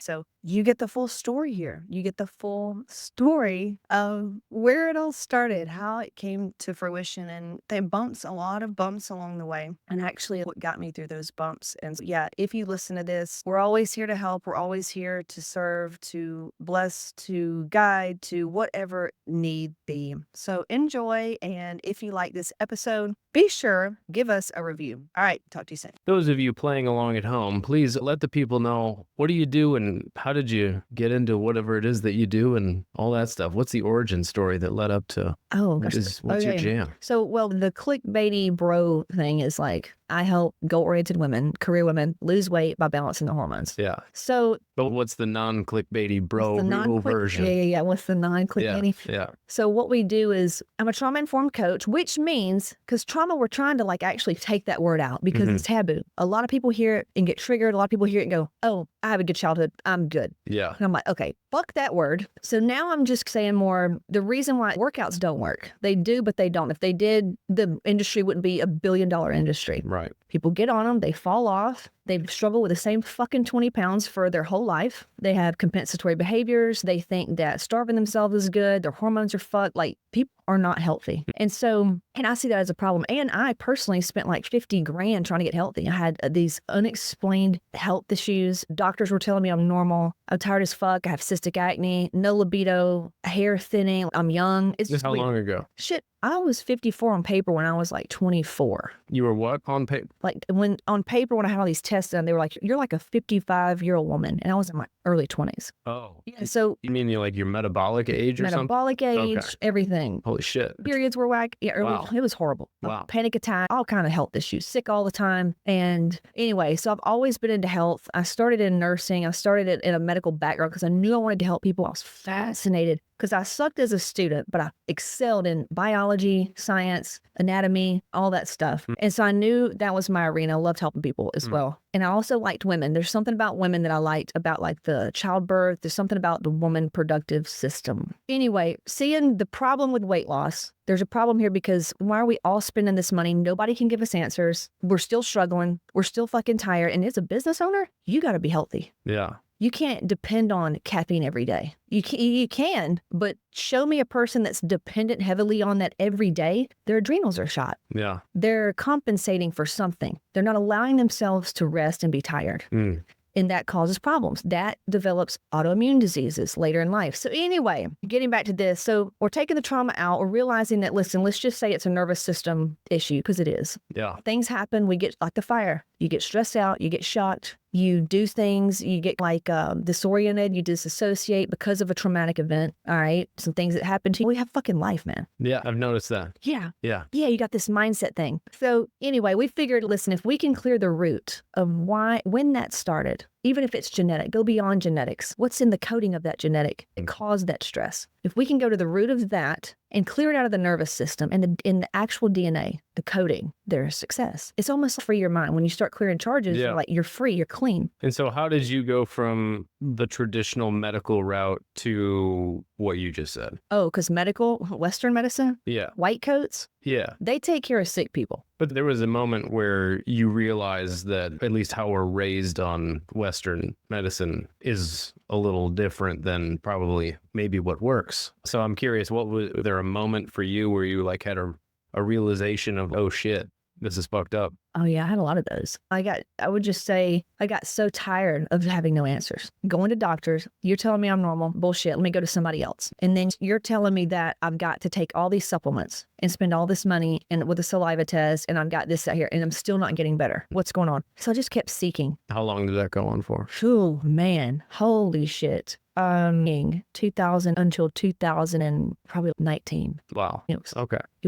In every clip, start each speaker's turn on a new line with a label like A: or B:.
A: So you get the full story here. You get the full story of where it all started, how it came to fruition, and they bumps, a lot of bumps along the way. And actually what got me through those bumps. And so, yeah, if you listen to this, we're always here to help. We're always here to serve, to bless, to guide, to whatever need be. So enjoy. And if you like this episode, be sure, give us a review. All right, talk to you soon.
B: Those of you playing along at home, please let the people know, what do you do and how did you get into whatever it is that you do and all that stuff? What's the origin story that led up to what's your jam?
A: So, well, the clickbaity bro thing is like, I help goal-oriented women, career women, lose weight by balancing the hormones.
B: Yeah.
A: So,
B: but what's the non-clickbaity bro real version?
A: Yeah. What's the non-clickbaity?
B: Yeah.
A: So what we do is, I'm a trauma-informed coach, which means, because trauma, we're trying to like actually take that word out because it's taboo. A lot of people hear it and get triggered. A lot of people hear it and go, oh, I have a good childhood. I'm good.
B: Yeah.
A: And I'm like, okay, fuck that word. So now I'm just saying more, the reason why workouts don't work. They do, but they don't. If they did, the industry wouldn't be $1 billion industry.
B: Right.
A: People get on them, they fall off, they struggle with the same fucking 20 pounds for their whole life. They have compensatory behaviors. They think that starving themselves is good. Their hormones are fucked. Like, people are not healthy. And so, and I see that as a problem. And I personally spent like 50 grand trying to get healthy. I had these unexplained health issues. Doctors were telling me I'm normal. I'm tired as fuck. I have cystic acne, no libido, hair thinning. I'm young. It's just
B: how long ago?
A: Shit. I was 54 on paper when I was like 24.
B: You were what on paper?
A: Like when on paper, when I had all these tests done, they were like, you're like a 55-year-old woman. And I was in my early 20s.
B: Oh.
A: Yeah. So
B: you mean you're like your metabolic age or something?
A: Metabolic age,
B: Okay.
A: everything.
B: Holy shit.
A: Periods were whack. Yeah,
B: Wow.
A: It was horrible.
B: Wow.
A: Panic attack, all kind of health issues, sick all the time. And anyway, so I've always been into health. I started in nursing. I started it in a medical background because I knew I wanted to help people. I was fascinated because I sucked as a student, but I excelled in biology, science, anatomy, all that stuff. And so I knew that was my arena. I loved helping people as well. And I also liked women. There's something about women that I liked about like the childbirth. There's something about the woman productive system. Anyway, seeing the problem with weight loss, there's a problem here because why are we all spending this money? Nobody can give us answers. We're still struggling. We're still fucking tired. And as a business owner, you got to be healthy.
B: Yeah.
A: You can't depend on caffeine every day. You can, but show me a person that's dependent heavily on that every day. Their adrenals are shot.
B: Yeah.
A: They're compensating for something. They're not allowing themselves to rest and be tired. And that causes problems. That develops autoimmune diseases later in life. So anyway, getting back to this. So we're taking the trauma out. We're realizing that, listen, let's just say it's a nervous system issue because it is.
B: Yeah.
A: Things happen. We get like the fire. You get stressed out. You get shocked. You do things. You get like disoriented. You disassociate because of a traumatic event. All right. Some things that happen to you. We have fucking life, man.
B: Yeah. I've noticed that.
A: Yeah.
B: Yeah.
A: Yeah. You got this mindset thing. So anyway, we figured, listen, if we can clear the root of when that started, even if it's genetic, go beyond genetics. What's in the coding of that genetic that caused that stress? If we can go to the root of that and clear it out of the nervous system and in the actual DNA, the coding, there's success. It's almost free your mind. When you start clearing charges, you're free, you're clean.
B: And so how did you go from the traditional medical route to what you just said?
A: Oh, because Western medicine, white coats, they take care of sick people.
B: But there was a moment where you realized that at least how we're raised on Western medicine is a little different than probably maybe what works. So I'm curious, was there a moment for you where you like had a realization of, oh shit, this is fucked up?
A: Oh yeah, I had a lot of those. I would just say, I got so tired of having no answers. Going to doctors, you're telling me I'm normal, bullshit, let me go to somebody else. And then you're telling me that I've got to take all these supplements and spend all this money and with a saliva test, and I've got this out here, and I'm still not getting better. What's going on? So I just kept seeking.
B: How long did that go on for?
A: Oh man, holy shit. 2000 until 2000 and probably 19.
B: Wow.
A: It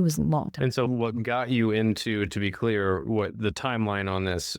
A: was a long time.
B: And so what got you into, to be clear, what the timeline on this,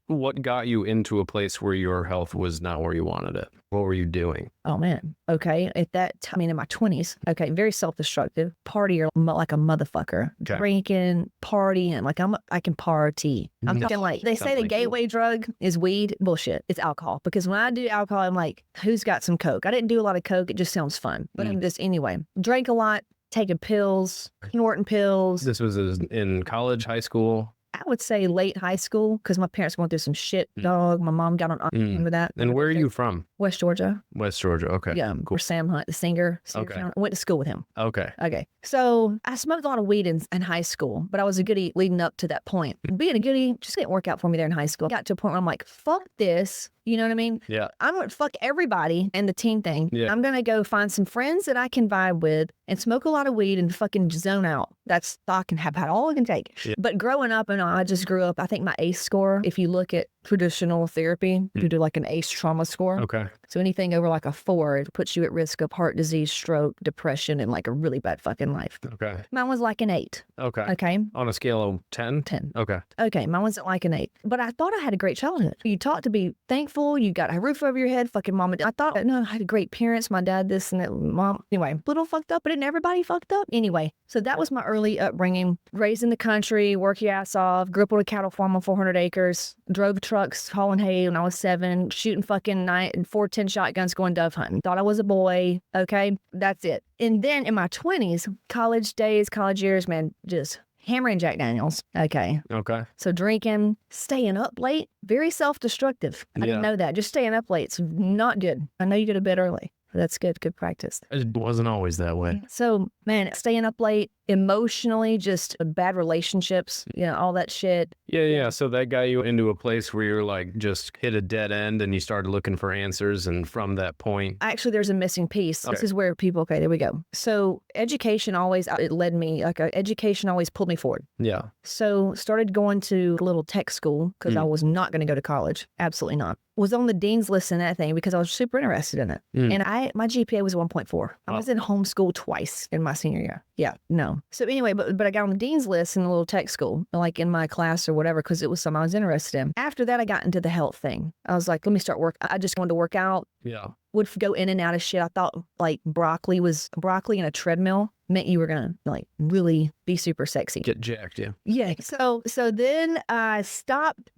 B: what got you into a place where your health was not where you wanted it? What were you doing?
A: Oh man. Okay. At that time, in my 20s, okay, very self-destructive, partier like a motherfucker, drinking, partying, like I can party. I'm talking like, they say the gateway drug is weed. Bullshit. It's alcohol. Because when I do alcohol, I'm like, who's got some Coke? I didn't do a lot of Coke. It just sounds fun. But I'm just, anyway, drank a lot, taking pills, snorting pills.
B: This was in college, high school?
A: I would say late high school because my parents went through some shit, dog. My mom got on with that.
B: And where are you from?
A: West Georgia.
B: West Georgia. Okay.
A: Yeah,
B: Cool.
A: where Sam Hunt, the singer.
B: Okay.
A: I went to school with him.
B: Okay.
A: Okay. So I smoked a lot of weed in high school, but I was a goodie leading up to that point. Being a goodie just didn't work out for me there in high school. I got to a point where I'm like, fuck this. You know what I mean?
B: Yeah.
A: I'm going to fuck everybody and the teen thing.
B: Yeah.
A: I'm going to go find some friends that I can vibe with and smoke a lot of weed and fucking zone out. That's I can have had all I can take.
B: Yeah.
A: But growing up, and I just grew up, I think my ACE score, if you look at traditional therapy, you do like an ACE trauma score.
B: Okay.
A: So anything over like a 4, it puts you at risk of heart disease, stroke, depression, and like a really bad fucking life.
B: Okay.
A: Mine was like an 8.
B: Okay.
A: Okay.
B: On a scale of 10?
A: 10.
B: Okay.
A: Okay, mine wasn't like an 8, but I thought I had a great childhood. You taught to be thankful. You got a roof over your head. Fucking mom and dad. I thought, no, I had great parents. My dad, this and that. Mom, anyway, little fucked up, but didn't everybody fucked up? Anyway, so that was my early upbringing. Raised in the country, work your ass off. Grew up on a cattle farm on 400 acres. Drove trucks hauling hay when I was 7. Shooting fucking 410 shotguns, going dove hunting. Thought I was a boy. Okay, that's it. And then in my 20s, college days, college years, man, just hammering Jack Daniels. Okay.
B: Okay.
A: So drinking, staying up late, very self-destructive. I didn't know that. Just staying up late, it's not good. I know you go to bed early. That's good. Good practice.
B: It wasn't always that way.
A: So, man, staying up late, emotionally, just bad relationships, all that shit.
B: Yeah. So that got you into a place where you're like just hit a dead end and you started looking for answers. And from that point,
A: Actually, there's a missing piece.
B: Okay.
A: This is where people, okay, there we go. So education always, it led me, education always pulled me forward.
B: yeah.
A: So started going to a little tech school because I was not going to go to college. Absolutely not. Was on the dean's list in that thing because I was super interested in it. And my GPA was 1.4. I was in homeschool twice in my senior year. Yeah, no. So anyway, but I got on the dean's list in a little tech school, like in my class or whatever, because it was something I was interested in. After that, I got into the health thing. I was like, let me start work. I just wanted to work out.
B: Yeah.
A: Would go in and out of shit. I thought like broccoli in a treadmill meant you were gonna like really be super sexy.
B: Get jacked. Yeah.
A: Yeah. So then I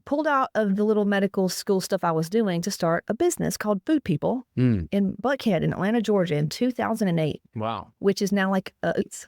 A: pulled out of the little medical school stuff I was doing to start a business called Food People in Buckhead in Atlanta, Georgia in 2008,
B: Wow.
A: which is now like,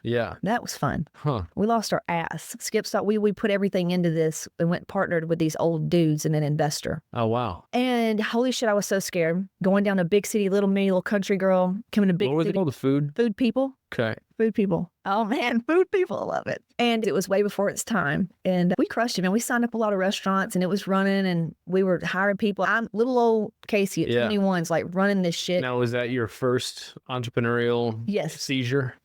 B: Yeah.
A: that was fun.
B: Huh.
A: We lost our ass. Skip thought we put everything into this and went partnered with these old dudes and an investor.
B: Oh, wow.
A: And holy shit, I was so scared. Going down to big city, little me, little country girl, coming to big
B: What was it
A: city.
B: called? The food?
A: Food People.
B: Okay.
A: Food People. Oh man, Food People, I love it. And it was way before its time. And we crushed it, man. We signed up a lot of restaurants and it was running and we were hiring people. I'm little old Casey at 21's like running this shit.
B: Now, was that your first entrepreneurial
A: Yes.
B: seizure?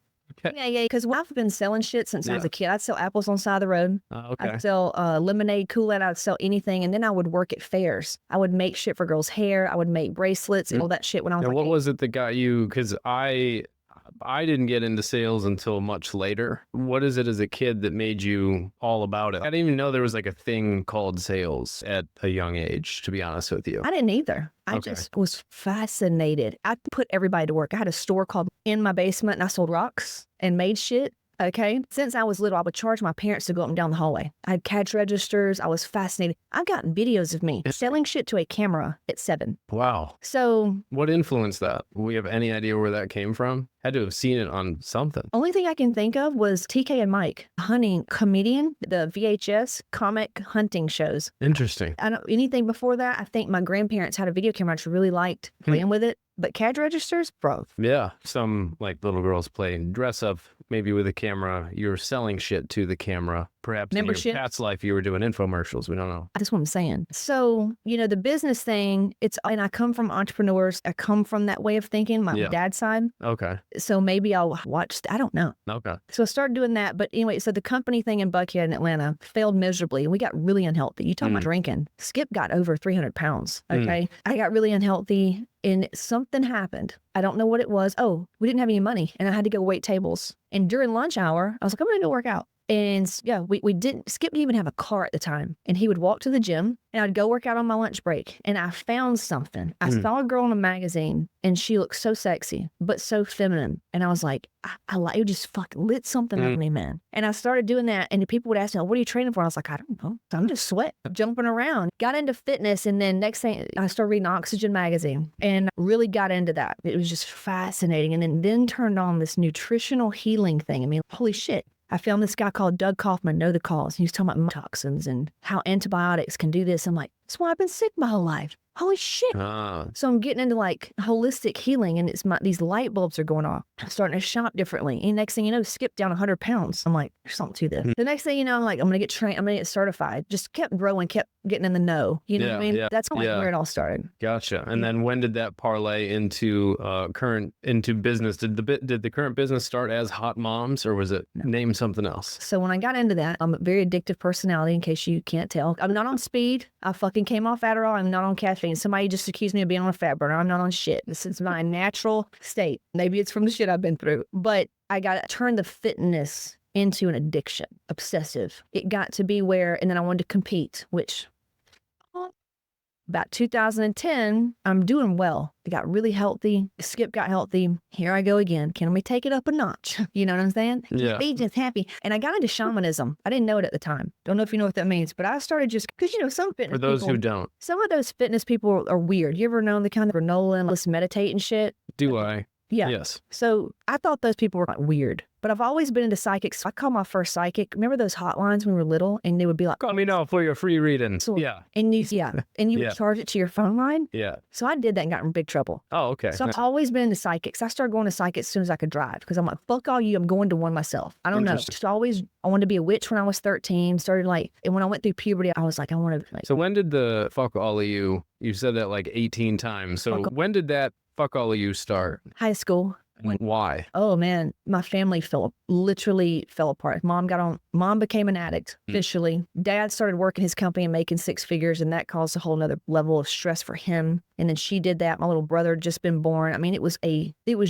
B: Okay.
A: Yeah. Because I've been selling shit since I was a kid. I'd sell apples on the side of the road.
B: Okay.
A: I'd sell lemonade, Kool-Aid. I'd sell anything. And then I would work at fairs. I would make shit for girls' hair. I would make bracelets and all that shit when I was
B: Now,
A: like
B: what
A: 8.
B: was it that got you? Because I didn't get into sales until much later. What is it as a kid that made you all about it? I didn't even know there was like a thing called sales at a young age, to be honest with you.
A: I didn't either. I
B: Okay.
A: just was fascinated. I put everybody to work. I had a store called In My Basement and I sold rocks and made shit. Okay. Since I was little, I would charge my parents to go up and down the hallway. I had cash registers. I was fascinated. I've gotten videos of me selling shit to a camera at 7.
B: Wow.
A: So
B: What influenced that? We have any idea where that came from? Had to have seen it on something.
A: only thing I can think of was TK and Mike, hunting comedian, the VHS comic hunting shows.
B: Interesting.
A: I don't anything before that. I think my grandparents had a video camera. I just really liked playing with it. But cash registers, bro.
B: Yeah. Some like little girls play dress up, maybe with a camera. You're selling shit to the camera. Perhaps in
A: Membership?
B: your past life, you were doing infomercials. We don't know.
A: That's what I'm saying. So, the business thing, and I come from entrepreneurs. I come from that way of thinking, my dad's side.
B: Okay.
A: So maybe I'll watch, I don't know.
B: Okay.
A: So I started doing that. But anyway, so the company thing in Buckhead in Atlanta failed miserably. We got really unhealthy. You talk about drinking. Skip got over 300 pounds. Okay. I got really unhealthy and something happened. I don't know what it was. Oh, we didn't have any money and I had to go wait tables. And during lunch hour, I was like, I'm going to go work out. And yeah, we didn't, Skip didn't even have a car at the time. And he would walk to the gym and I'd go work out on my lunch break. And I found something. I saw a girl in a magazine and she looked so sexy, but so feminine. And I was like, I like, it just fucking lit something out of me, man. And I started doing that. And the people would ask me, what are you training for? I was like, I don't know. I'm just sweat, jumping around. Got into fitness. And then next thing, I started reading Oxygen magazine and really got into that. It was just fascinating. And then turned on this nutritional healing thing. I mean, holy shit. I found this guy called Doug Kaufman, Know the Cause. He was talking about toxins and how antibiotics can do this. I'm like, that's why I've been sick my whole life. Holy shit. So I'm getting into like holistic healing, and these light bulbs are going off. I'm starting to shop differently. And next thing you know, skip down 100 pounds. I'm like, there's something to this. The next thing you know, I'm like, I'm going to get trained. I'm going to get certified. Just kept growing, kept getting in the know. You know what I mean? That's like where it all started.
B: Gotcha. And then when did that parlay into business? Did the current business start as Hot Moms, or was it named something else?
A: So when I got into that, I'm a very addictive personality, in case you can't tell. I'm not on speed. I fucking came off Adderall. I'm not on caffeine. Somebody just accused me of being on a fat burner. I'm not on shit. This is my natural state. Maybe it's from the shit I've been through, but I got to turn the fitness into an addiction, obsessive. It got to be where, and then I wanted to compete, which about 2010, I'm doing well. I got really healthy. Skip got healthy. Here I go again. Can we take it up a notch? You know what I'm saying?
B: Yeah.
A: Be just happy. And I got into shamanism. I didn't know it at the time. Don't know if you know what that means, but I started just, because, you know, some fitness
B: For those
A: people,
B: who don't.
A: some of those fitness people are weird. You ever known the kind of granola and let's meditate and shit?
B: Do I?
A: Yeah.
B: Yes.
A: So I thought those people were like weird, but I've always been into psychics. I called my first psychic. Remember those hotlines when we were little, and they would be like,
B: Call me now for your free reading.
A: So-
B: Yeah.
A: and you would charge it to your phone line.
B: Yeah.
A: So I did that and got in big trouble.
B: Oh, okay.
A: So I've always been into psychics. I started going to psychics as soon as I could drive, because I'm like, fuck all you. I'm going to one myself. I don't know.
B: Interesting.
A: Just always, I wanted to be a witch when I was 13. Started like, and when I went through puberty, I was like, I want to like.
B: So when did the fuck all of you said that like 18 times. So when did that fuck all of you start?
A: High school.
B: Why?
A: Oh man, my family literally fell apart. Mom became an addict officially. Dad started working his company and making six figures, and that caused a whole nother level of stress for him. And then she did that. My little brother had just been born. I mean, it was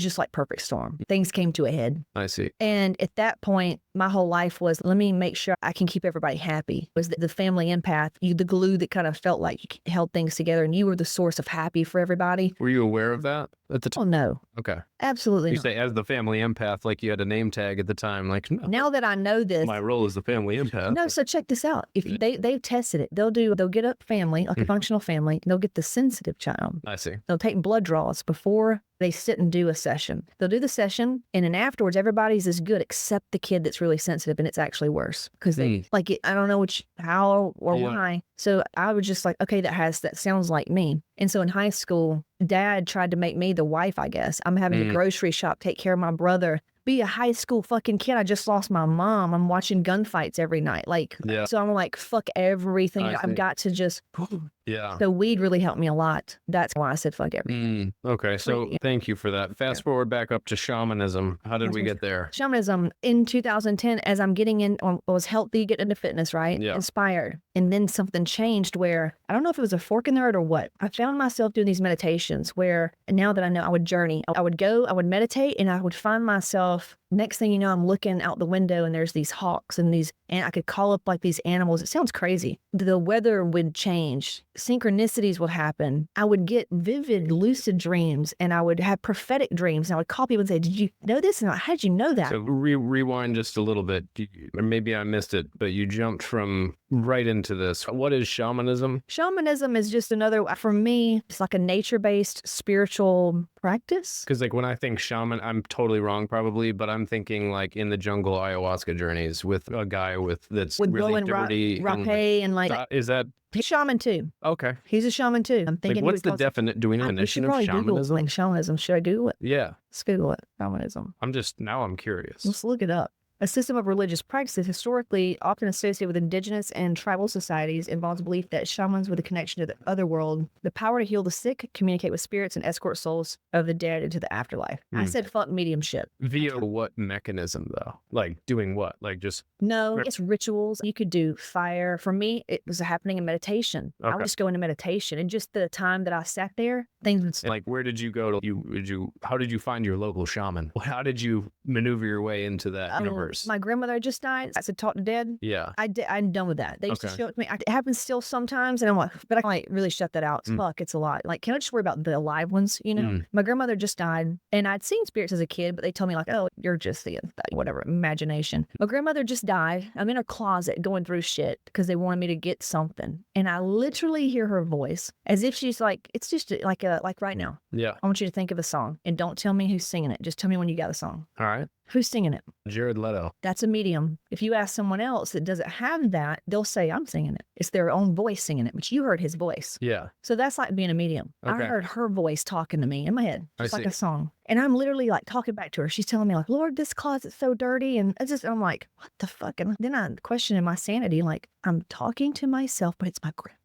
A: just like perfect storm. Things came to a head.
B: I see.
A: And at that point, my whole life was, let me make sure I can keep everybody happy. It was the family empath, the glue that kind of felt like you held things together, and you were the source of happy for everybody.
B: Were you aware of that at the time?
A: Oh no.
B: Okay.
A: Absolutely
B: You
A: not.
B: say as the family empath, like you had a name tag at the time, like no,
A: Now that I know this,
B: my role is the family empath.
A: no, so check this out. If they've tested it, they'll get a family, like a functional family, and they'll get the sensitive child.
B: I see.
A: They'll take blood draws before they sit and do a session. They'll do the session, and then afterwards, everybody's as good except the kid that's really sensitive, and it's actually worse because they like it. I don't know how or why. So I was just like, okay, that sounds like me. And so in high school, Dad tried to make me the wife, I guess. I'm having to grocery shop, take care of my brother, be a high school fucking kid. I just lost my mom. I'm watching gunfights every night. So I'm like, fuck everything. I've got to just.
B: Yeah.
A: So weed really helped me a lot. That's why I said fuck everything.
B: Okay. So thank you for that. Fast forward back up to shamanism. How did we get there?
A: Shamanism in 2010, as I'm getting in, I was healthy, getting into fitness, right?
B: Yeah.
A: Inspired. And then something changed where, I don't know if it was a fork in the road or what. I found myself doing these meditations where, now that I know, I would journey. I would go, I would meditate, and I would find myself, next thing you know, I'm looking out the window and there's these hawks and I could call up like these animals. It sounds crazy. The weather would change. Synchronicities would happen. I would get vivid, lucid dreams, and I would have prophetic dreams. And I would call people and say, did you know this? And how did you know that?
B: So rewind just a little bit. Or maybe I missed it, but you jumped from right into this. What is shamanism?
A: Shamanism is just another, for me, it's like a nature-based spiritual practice.
B: Because like when I think shaman, I'm totally wrong probably, but I'm thinking like in the jungle ayahuasca journeys with a guy that's
A: With
B: really
A: blowing
B: dirty.
A: rapé and like,
B: Is that
A: he's a shaman too.
B: okay?
A: He's a shaman too. I'm thinking.
B: Like what's the definite? Do we know
A: We
B: definition
A: should
B: of
A: probably Google
B: shamanism?
A: like shamanism. Should I Google it?
B: Yeah,
A: Let's Google it. Shamanism.
B: I'm curious.
A: Let's look it up. A system of religious practices historically often associated with indigenous and tribal societies involves belief that shamans with a connection to the other world, the power to heal the sick, communicate with spirits, and escort souls of the dead into the afterlife. I said fuck mediumship.
B: Via what mechanism though? Like doing what? Like just
A: No, it's rituals. You could do fire. For me, it was happening in meditation. I would just go into meditation, and just the time that I sat there, things would
B: like where did you go to how did you find your local shaman? How did you maneuver your way into that universe?
A: My grandmother just died. I said, talk to dead.
B: Yeah.
A: I'm done with that. They used to show it to me. It happens still sometimes, and I'm like, but I can like really shut that out. Fuck, it's a lot. Like, can I just worry about the alive ones? You know, my grandmother just died, and I'd seen spirits as a kid, but they told me like, oh, you're just the whatever imagination. My grandmother just died. I'm in her closet going through shit because they wanted me to get something, and I literally hear her voice as if she's like, it's just like right now.
B: Yeah.
A: I want you to think of a song, and don't tell me who's singing it. Just tell me when you got a song.
B: All right.
A: Who's singing it?
B: Jared Leto.
A: That's a medium. If you ask someone else that doesn't have that, they'll say, I'm singing it. It's their own voice singing it, but you heard his voice.
B: Yeah.
A: So that's like being a medium.
B: Okay.
A: I heard her voice talking to me in my head, just like
B: see.
A: a song. And I'm literally like talking back to her. She's telling me like, Lord, this closet's so dirty. And I'm like, what the fuck? And then I questioning my sanity. Like, I'm talking to myself, but it's my grandma.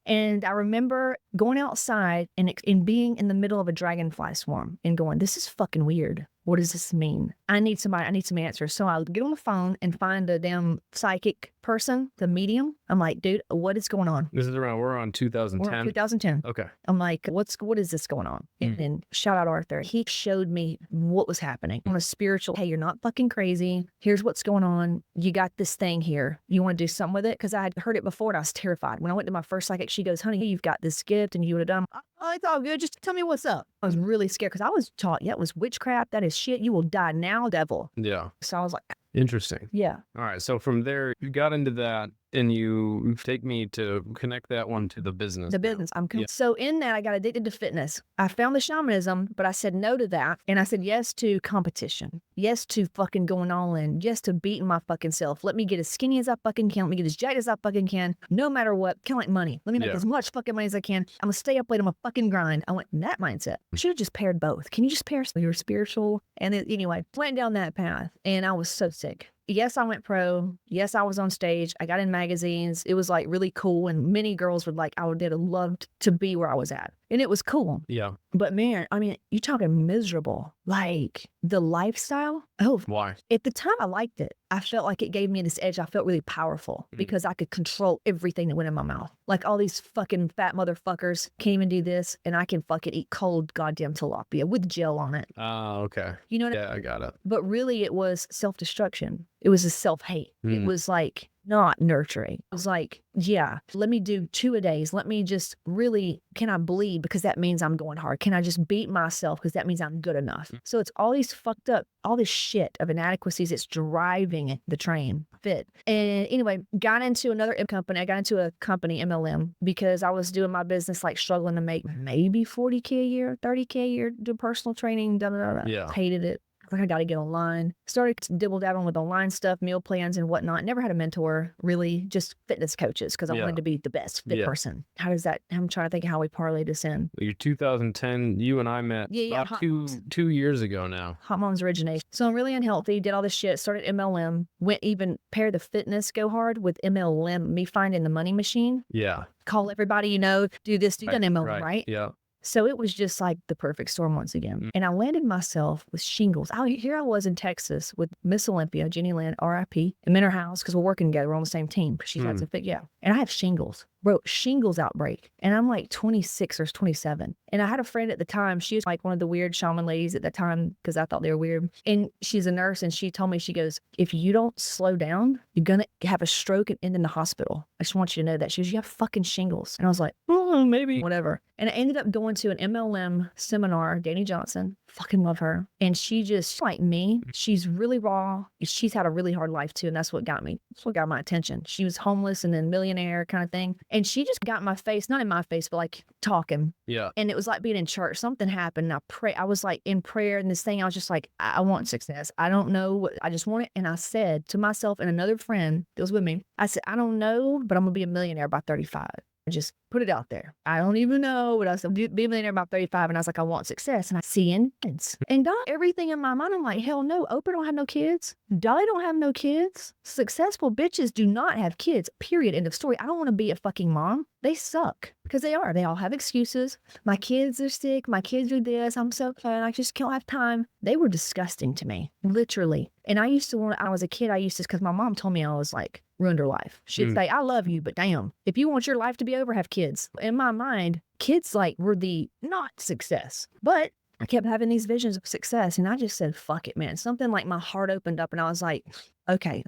A: And I remember going outside and being in the middle of a dragonfly swarm and going, this is fucking weird. What does this mean? I need some answers. So I'll get on the phone and find a damn psychic person, the medium. I'm like, dude, what is going on?
B: This is we're on 2010.
A: We're on 2010.
B: Okay.
A: I'm like, what is this going on? And shout out Arthur. He showed me what was happening on a spiritual, hey, you're not fucking crazy. Here's what's going on. You got this thing here. You want to do something with it? Because I had heard it before and I was terrified. When I went to my first psychic, she goes, honey, you've got this gift and you would have done, oh, it's all good. Just tell me what's up. I was really scared because I was taught, yeah, it was witchcraft. That is shit. You will die now, devil.
B: Yeah.
A: So I was like,
B: interesting.
A: yeah.
B: All right. So from there, you got into that and you take me to connect that one to the business.
A: The business.
B: Yeah.
A: So in that, I got addicted to fitness. I found the shamanism, but I said no to that. And I said yes to competition. Yes to fucking going all in. Yes to beating my fucking self. Let me get as skinny as I fucking can. Let me get as jacked as I fucking can. No matter what. Kind of like money. Let me make as much fucking money as I can. I'm going to stay up late. I'm going to fucking grind. I went in that mindset. I should have just paired both. Can you just pair your spiritual? And then, anyway, went down that path and I was so sick. Yes, I went pro. Yes, I was on stage. I got in magazines. It was like really cool. And many girls would like, I would have loved to be where I was at. And it was cool.
B: Yeah.
A: But man, I mean, you're talking miserable. Like the lifestyle. Oh,
B: why?
A: At the time I liked it. I felt like it gave me this edge. I felt really powerful because I could control everything that went in my mouth. Like all these fucking fat motherfuckers can't even do this. And I can fucking eat cold goddamn tilapia with gel on it.
B: Oh, okay.
A: You know what
B: I got it.
A: But really it was self-destruction. It was a self-hate. It was like not nurturing. It was like, yeah, let me do 2 a days. Let me just really, can I bleed? Because that means I'm going hard. Can I just beat myself? Because that means I'm good enough. So it's all these fucked up, all this shit of inadequacies. It's driving the train fit. And anyway, got into another company. I got into a company, MLM, because I was doing my business, like struggling to make maybe 40K a year, 30K a year, do personal training,
B: Yeah.
A: Hated it. I got to get online. Started to dibble dabbling with online stuff, meal plans and whatnot. Never had a mentor, really, just fitness coaches because I wanted to be the best fit person. How does that, I'm trying to think of how we parlayed this in.
B: Your 2010, you and I met about two years ago now.
A: Hot Moms originate. So I'm really unhealthy, did all this shit, started MLM, went even pair the fitness go hard with MLM, me finding the money machine.
B: Yeah.
A: Call everybody you know, do this, do that MLM, right?
B: Yeah.
A: So it was just like the perfect storm once again. And I landed myself with shingles. Here I was in Texas with Miss Olympia, Jenny Lynn, RIP. I'm in her house because we're working together. We're on the same team. She's had some and I have shingles. Bro, shingles outbreak. And I'm like 26 or 27. And I had a friend at the time. She was like one of the weird shaman ladies at the time because I thought they were weird. And she's a nurse and she told me, she goes, if you don't slow down, you're going to have a stroke and end in the hospital. I just want you to know that. She goes, you have fucking shingles. And I was like, oh, maybe. Whatever. And I ended up going to an MLM seminar, Danny Johnson. Fucking love her. And she just, like me, she's really raw. She's had a really hard life too. And that's what got me. That's what got my attention. She was homeless and then millionaire kind of thing. And she just got in my face, not in my face, but like talking.
B: Yeah.
A: And it was like being in church. Something happened. And I was like in prayer and this thing, I was just like, I want success. I don't know what, I just want it. And I said to myself and another friend that was with me, I said, I don't know, but I'm going to be a millionaire by 35. I just put it out there. I don't even know what I said. Be a millionaire by 35. And I was like, I want success. And I see kids. And everything in my mind, I'm like, hell no. Oprah don't have no kids. Dolly don't have no kids. Successful bitches do not have kids. Period. End of story. I don't want to be a fucking mom. They suck because they are. They all have excuses. My kids are sick. My kids do this. I'm so fat. I just can't have time. They were disgusting to me, literally. And I used to want, I was a kid, I used to, because my mom told me I was like, ruined her life. She'd say, I love you, but damn, if you want your life to be over, have kids. In my mind, kids like were the not success. But I kept having these visions of success. And I just said, fuck it, man. Something like my heart opened up and I was like, okay,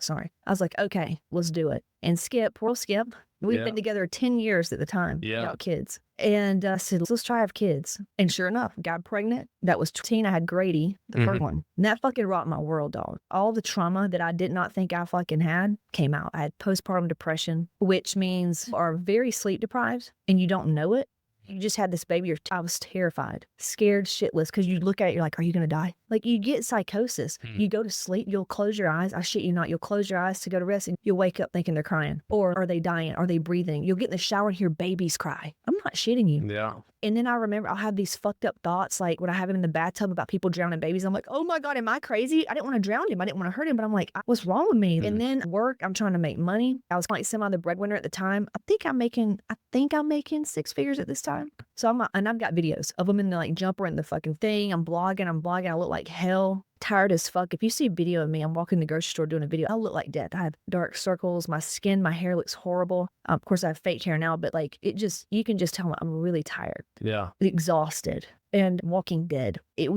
A: okay, let's do it. And poor Skip, we've been together 10 years at the time without kids. And I said, let's try have kids. And sure enough, got pregnant. That was 15. I had Grady, the first one. And that fucking rocked my world, dog. All the trauma that I did not think I fucking had came out. I had postpartum depression, which means are very sleep deprived and you don't know it. You just had this baby. I was terrified, scared shitless, because you look at it, you're like, are you going to die? Like, you get psychosis. You go to sleep, you'll close your eyes. I shit you not. You'll close your eyes to go to rest and you'll wake up thinking they're crying. Or are they dying? Are they breathing? You'll get in the shower and hear babies cry. I'm not shitting you.
B: Yeah.
A: And then I remember I'll have these fucked up thoughts, like when I have him in the bathtub about people drowning babies. I'm like, oh my God, am I crazy? I didn't want to drown him. I didn't want to hurt him. But I'm like, what's wrong with me? And then work, I'm trying to make money. I was like semi the breadwinner at the time. I think I'm making 6 figures at this time. So and I've got videos of them in the like jumper and the fucking thing. I'm blogging. I look like hell. Tired as fuck. If you see a video of me, I'm walking in the grocery store doing a video, I look like death. I have dark circles. My skin, my hair looks horrible. Of course, I have fake hair now, but like you can just tell I'm really tired.
B: Yeah.
A: Exhausted and Walking Dead. It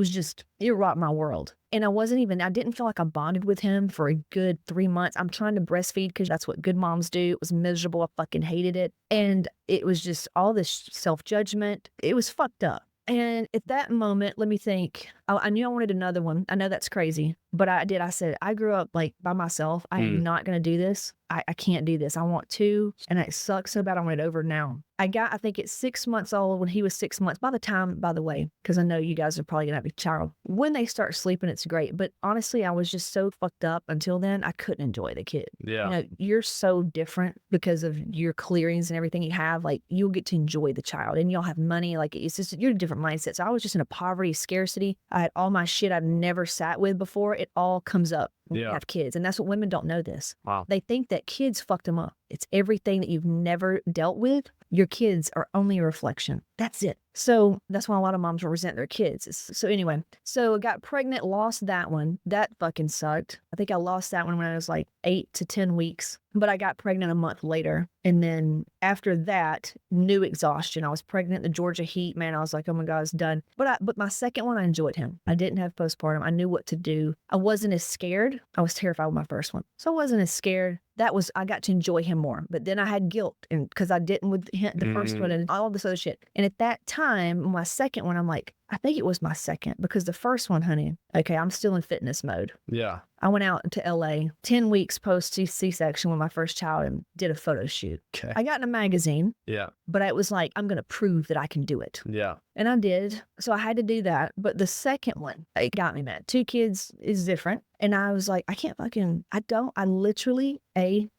A: rocked my world. And I didn't feel like I bonded with him for a good 3 months. I'm trying to breastfeed because that's what good moms do. It was miserable. I fucking hated it. And it was just all this self-judgment. It was fucked up. And at that moment, let me think. I knew I wanted another one. I know that's crazy, but I did. I said, I grew up like by myself. I'm not going to do this. I can't do this. I want to. And it sucks so bad. I want it over now. I think it's 6 months old when he was 6 months. By the way, because I know you guys are probably going to have a child. When they start sleeping, it's great. But honestly, I was just so fucked up until then. I couldn't enjoy the kid.
B: Yeah.
A: You know, you're so different because of your clearings and everything you have. Like, you'll get to enjoy the child and you'll have money. Like, it's just, you're a different mindset. So I was just in a poverty, scarcity. I had all my shit I've never sat with before. It all comes up when you have kids. And that's what women don't know this.
B: Wow.
A: They think that kids fucked them up. It's everything that you've never dealt with. Your kids are only a reflection. That's it. So that's why a lot of moms will resent their kids. So anyway, I got pregnant, lost that one. That fucking sucked. I think I lost that one when I was like 8 to 10 weeks, but I got pregnant a month later. And then after that, new exhaustion. I was pregnant in the Georgia heat, man. I was like, oh my God, it's done. But my second one, I enjoyed him. I didn't have postpartum. I knew what to do. I wasn't as scared. I was terrified with my first one. So I wasn't as scared. I got to enjoy him more. But then I had guilt and because I didn't with the first one and all this other shit. And at that time, my second one, I'm like, I think it was my second because the first one, honey, okay, I'm still in fitness mode.
B: Yeah.
A: I went out to LA 10 weeks post C-section with my first child and did a photo shoot.
B: Okay.
A: I got in a magazine.
B: Yeah.
A: But it was like, I'm going to prove that I can do it.
B: Yeah.
A: And I did. So I had to do that. But the second one, it got me mad. 2 kids is different. And I was like, I literally,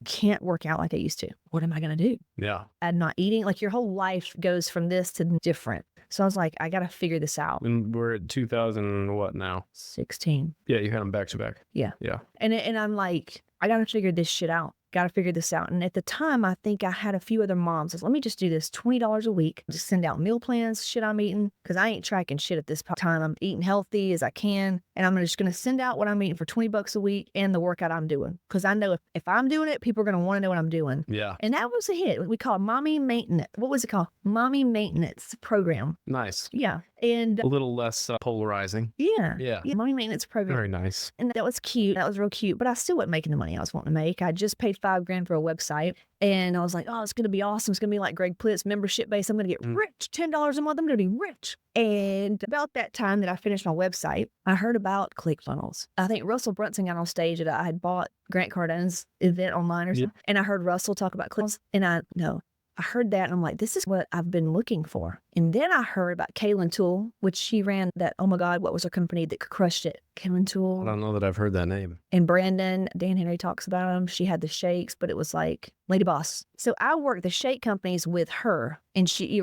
A: can't work out like I used to. What am I going to do?
B: Yeah.
A: I'm not eating. Like your whole life goes from this to different. So I was like, I got to figure this out.
B: And we're at 2000, what now?
A: 16.
B: Yeah, you had them back to back.
A: Yeah.
B: Yeah.
A: And I'm like, I got to figure this shit out. Got to figure this out. And at the time, I think I had a few other moms. I said, let me just do this $20 a week. Just send out meal plans, shit I'm eating. Because I ain't tracking shit at this time. I'm eating healthy as I can. And I'm just going to send out what I'm eating for $20 a week and the workout I'm doing. Because I know if I'm doing it, people are going to want to know what I'm doing.
B: Yeah.
A: And that was a hit. We call it Mommy Maintenance. What was it called? Mommy Maintenance Program.
B: Nice.
A: Yeah. And
B: A little less polarizing.
A: yeah.
B: Yeah.
A: Mommy Maintenance Program.
B: Very nice.
A: And that was cute. That was real cute. But I still wasn't making the money I was wanting to make. I just paid $5,000 for a website. And I was like, oh, it's going to be awesome. It's going to be like Greg Plitt's membership base. I'm going to get rich. $10 a month. I'm going to be rich. And about that time that I finished my website, I heard about ClickFunnels. I think Russell Brunson got on stage at I had bought Grant Cardone's event online or something. And I heard Russell talk about ClickFunnels. And I heard that and I'm like, this is what I've been looking for. And then I heard about Kaylin Tool, which she ran that, oh my God, what was her company that crushed it? Kaylin Tool.
B: I don't know that I've heard that name.
A: And Brandon, Dan Henry talks about him. She had the shakes, but it was like Lady Boss. So I worked the shake companies with her and she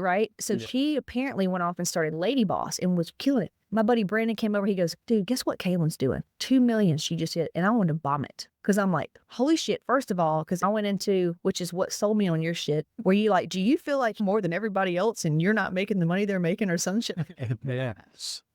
A: apparently went off and started Lady Boss and was killing it. My buddy Brandon came over. He goes, dude, guess what Kaylin's doing? 2 million she just hit. And I wanted to vomit. Because I'm like, holy shit, first of all, because I went into, which is what sold me on your shit, where you like, do you feel like more than everybody else and you're not making the money they're making or some shit?
B: Yeah.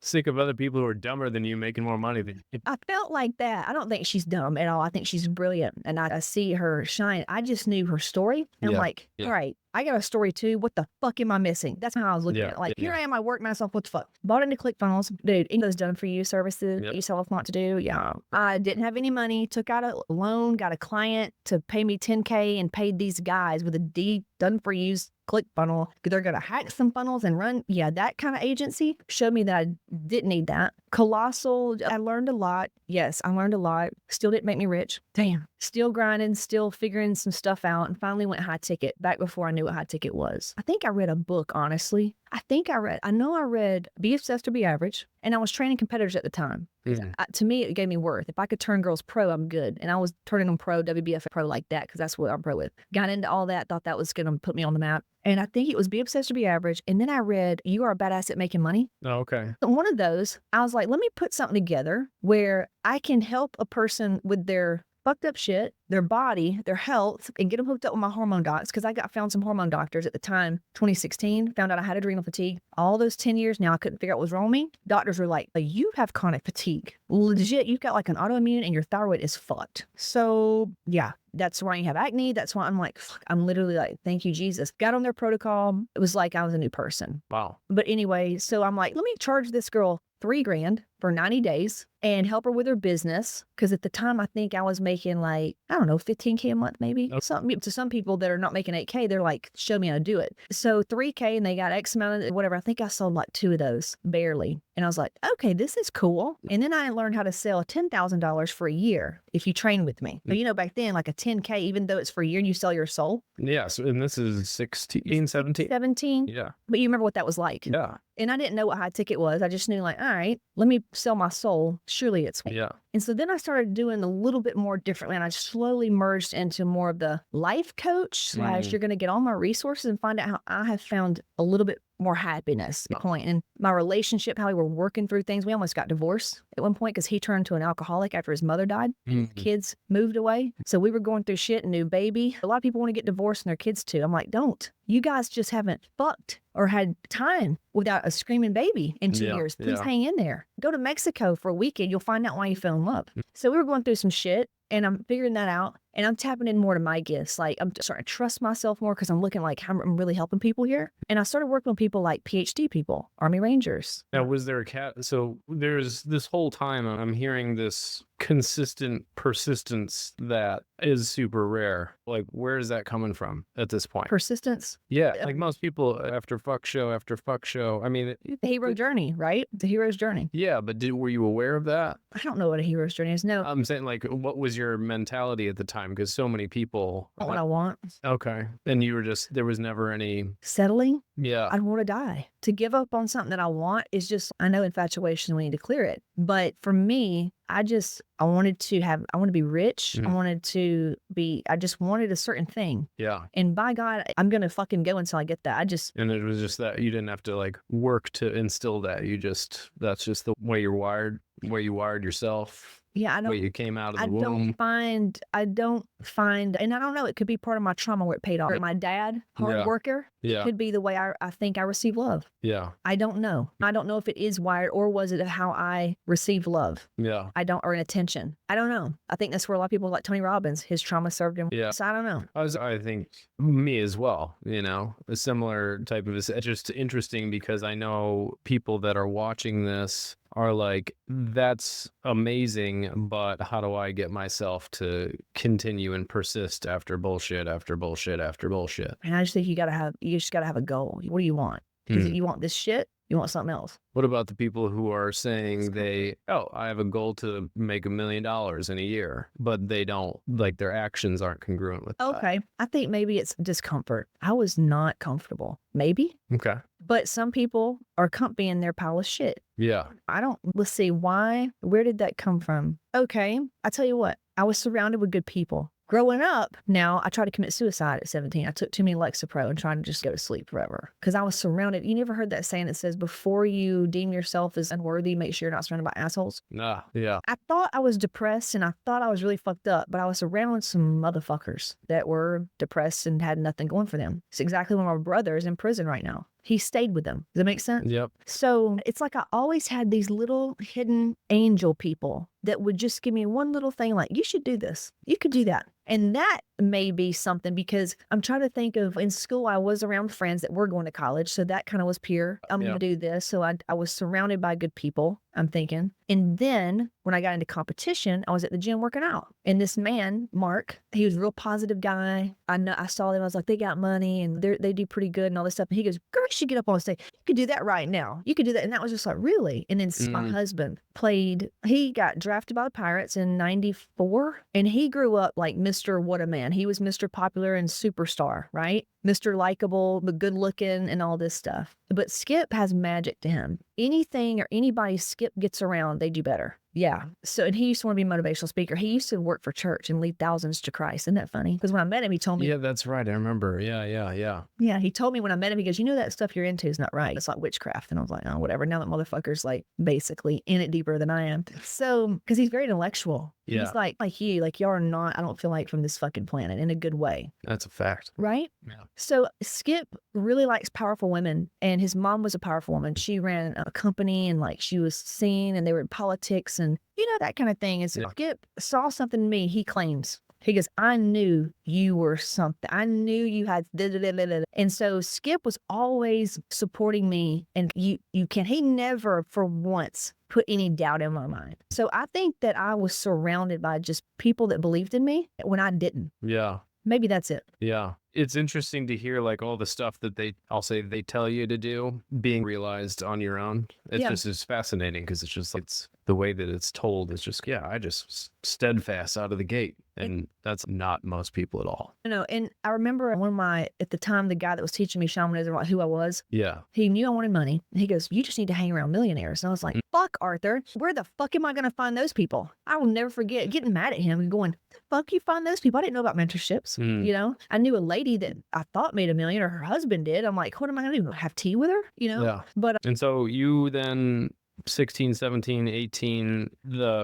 B: Sick of other people who are dumber than you making more money than you.
A: I felt like that. I don't think she's dumb at all. I think she's brilliant. And I see her shine. I just knew her story. And I'm like, all right, I got a story too. What the fuck am I missing? That's how I was looking at it. Like, here I am, I work myself. What the fuck? Bought into ClickFunnels. Dude, any of those done for you services that you tell us not to do. Yeah. I didn't have any money. Took out a loan, got a client to pay me $10K and paid these guys with a D done for you ClickFunnel. They're going to hack some funnels and run. Yeah, that kind of agency showed me that I didn't need that. Colossal, I learned a lot. Yes, I learned a lot. Still didn't make me rich. Damn. Still grinding, still figuring some stuff out, and finally went high ticket back before I knew what high ticket was. I think I read a book, honestly, I know I read Be Obsessed or Be Average, and I was training competitors at the time. 'Cause to me, it gave me worth. If I could turn girls pro, I'm good. And I was turning them pro, WBF pro like that, because that's what I'm pro with. Got into all that, thought that was going to put me on the map. And I think it was Be Obsessed or Be Average. And then I read You Are a Badass at Making Money.
B: Oh, okay.
A: So one of those, I was like, let me put something together where I can help a person with their fucked up shit, their body, their health, and get them hooked up with my hormone docs. Because found some hormone doctors at the time, 2016, found out I had adrenal fatigue. All those 10 years now, I couldn't figure out what was wrong with me. Doctors were like, you have chronic fatigue. Legit, you've got like an autoimmune and your thyroid is fucked. So yeah, that's why you have acne. That's why I'm like, fuck, I'm literally like, thank you, Jesus. Got on their protocol. It was like I was a new person.
B: Wow.
A: But anyway, so I'm like, let me charge this girl $3,000 for 90 days and help her with her business. Because at the time, I think I was making like, I don't know, 15K a month, maybe.
B: Okay.
A: To some people that are not making 8K, they're like, show me how to do it. So 3K and they got X amount of whatever. I think I sold like 2 of those, barely. And I was like, okay, this is cool. And then I learned how to sell $10,000 for a year if you train with me. But back then, like a 10K, even though it's for a year and you sell your soul.
B: Yeah. So, and this is 16, 17?
A: 17.
B: Yeah.
A: But you remember what that was like.
B: Yeah.
A: And I didn't know what high ticket was. I just knew like, all right, let me sell my soul. Surely it's me.
B: Yeah.
A: And so then I started doing a little bit more differently. And I slowly merged into more of the life coach / you're going to get all my resources and find out how I have found a little bit more happiness at point. And my relationship, how we were working through things. We almost got divorced at one point because he turned to an alcoholic after his mother died. Kids moved away. So we were going through shit, a new baby. A lot of people want to get divorced and their kids too. I'm like, don't. You guys just haven't fucked or had time without a screaming baby in 2 years. Please hang in there. Go to Mexico for a weekend. You'll find out why you fell in love. So we were going through some shit and I'm figuring that out. And I'm tapping in more to my gifts. Like I'm starting to trust myself more because I'm looking like I'm really helping people here. And I started working with people like PhD people, Army Rangers.
B: Now, was there a cat? So there's this whole time I'm hearing this consistent persistence that is super rare. Like, where is that coming from at this point?
A: Persistence.
B: Yeah. Like most people after fuck show, I mean,
A: The hero journey, right? The hero's journey.
B: Yeah. But were you aware of that?
A: I don't know what a hero's journey is. No.
B: I'm saying like, what was your mentality at the time? Because so many people.
A: What I want.
B: Okay. And you were there was never any.
A: Settling.
B: Yeah.
A: I want to die. To give up on something that I want is just, I know infatuation, we need to clear it. But for me, I wanted to be rich. I just wanted a certain thing.
B: Yeah.
A: And by God, I'm going to fucking go until I get that.
B: And it was just that you didn't have to like work to instill that. That's just the way you're wired, way you wired yourself.
A: Yeah, I don't.
B: Way you came out of the womb.
A: I don't find, and I don't know, it could be part of my trauma where it paid off. My dad, hard worker, could be the way I think I receive love.
B: Yeah.
A: I don't know. I don't know if it is wired or was it how I received love.
B: Yeah.
A: Or an attention. I don't know. I think that's where a lot of people like Tony Robbins, his trauma served him.
B: Yeah.
A: So I don't know.
B: I think me as well, a similar type of, it's just interesting because I know people that are watching this are like, that's amazing, but how do I get myself to continue and persist after bullshit, after bullshit, after bullshit?
A: And I just think you just gotta have a goal. What do you want? You want this shit? You want something else?
B: What about the people who are saying I have a goal to make $1 million in a year, but they don't, like their actions aren't congruent with that?
A: Okay. I think maybe it's discomfort. I was not comfortable. Maybe.
B: Okay.
A: But some people are comfy in their pile of shit.
B: Yeah.
A: Let's see, where did that come from? Okay. I tell you what, I was surrounded with good people. Growing up, now I tried to commit suicide at 17. I took too many Lexapro and tried to just go to sleep forever. Because I was surrounded. You never heard that saying that says, before you deem yourself as unworthy, make sure you're not surrounded by assholes?
B: Nah, yeah.
A: I thought I was depressed and I thought I was really fucked up, but I was surrounded with some motherfuckers that were depressed and had nothing going for them. It's exactly when my brother is in prison right now. He stayed with them. Does that make sense?
B: Yep.
A: So it's like I always had these little hidden angel people that would just give me one little thing like, you should do this. You could do that. And that may be something because I'm trying to think of in school, I was around friends that were going to college. So that kind of was peer. I'm going to do this. So I was surrounded by good people, I'm thinking. And then when I got into competition, I was at the gym working out. And this man, Mark, he was a real positive guy. I saw them. I was like, they got money and they do pretty good and all this stuff. And he goes, girl, you should get up on stage. You could do that right now. You could do that. And that was just like, really? And then my husband he got dragged drafted by the Pirates in 94, and he grew up like Mr. What a Man. He was Mr. Popular and Superstar, right? Mr. Likable, but good looking and all this stuff. But Skip has magic to him. Anything or anybody Skip gets around, they do better. Yeah. So, and he used to want to be a motivational speaker. He used to work for church and lead thousands to Christ. Isn't that funny? Because when I met him, he told me.
B: Yeah, that's right. I remember. Yeah.
A: Yeah, he told me when I met him, he goes, you know, that stuff you're into is not right. It's like witchcraft. And I was like, oh, whatever. Now that motherfucker's like basically in it deeper than I am. So, because he's very intellectual.
B: Yeah.
A: He's like you, like y'all are not, I don't feel like from this fucking planet in a good way.
B: That's a fact.
A: Right?
B: Yeah.
A: So Skip really likes powerful women, and his mom was a powerful woman. She ran a company and like she was seen, and they were in politics and you know, that kind of thing. Is Skip saw something in me, he claims. He goes, I knew you were something. I knew you had da, da, da, da, da. And so Skip was always supporting me, and he never for once put any doubt in my mind. So I think that I was surrounded by just people that believed in me when I didn't.
B: Yeah.
A: Maybe that's it.
B: Yeah. It's interesting to hear like all the stuff that they tell you to do being realized on your own. It's fascinating because it's the way that it's told is just, I just steadfast out of the gate. And that's not most people at all.
A: You know, and I remember at the time, the guy that was teaching me shamanism, like who I was.
B: Yeah.
A: He knew I wanted money. He goes, you just need to hang around millionaires. And I was like, fuck, Arthur, where the fuck am I going to find those people? I will never forget getting mad at him and going, the fuck you find those people? I didn't know about mentorships. You know, I knew a lady that I thought made $1 million, or her husband did. I'm like, what am I going to do? Have tea with her? You know?
B: Yeah.
A: But
B: and so you then 16, 17, 18,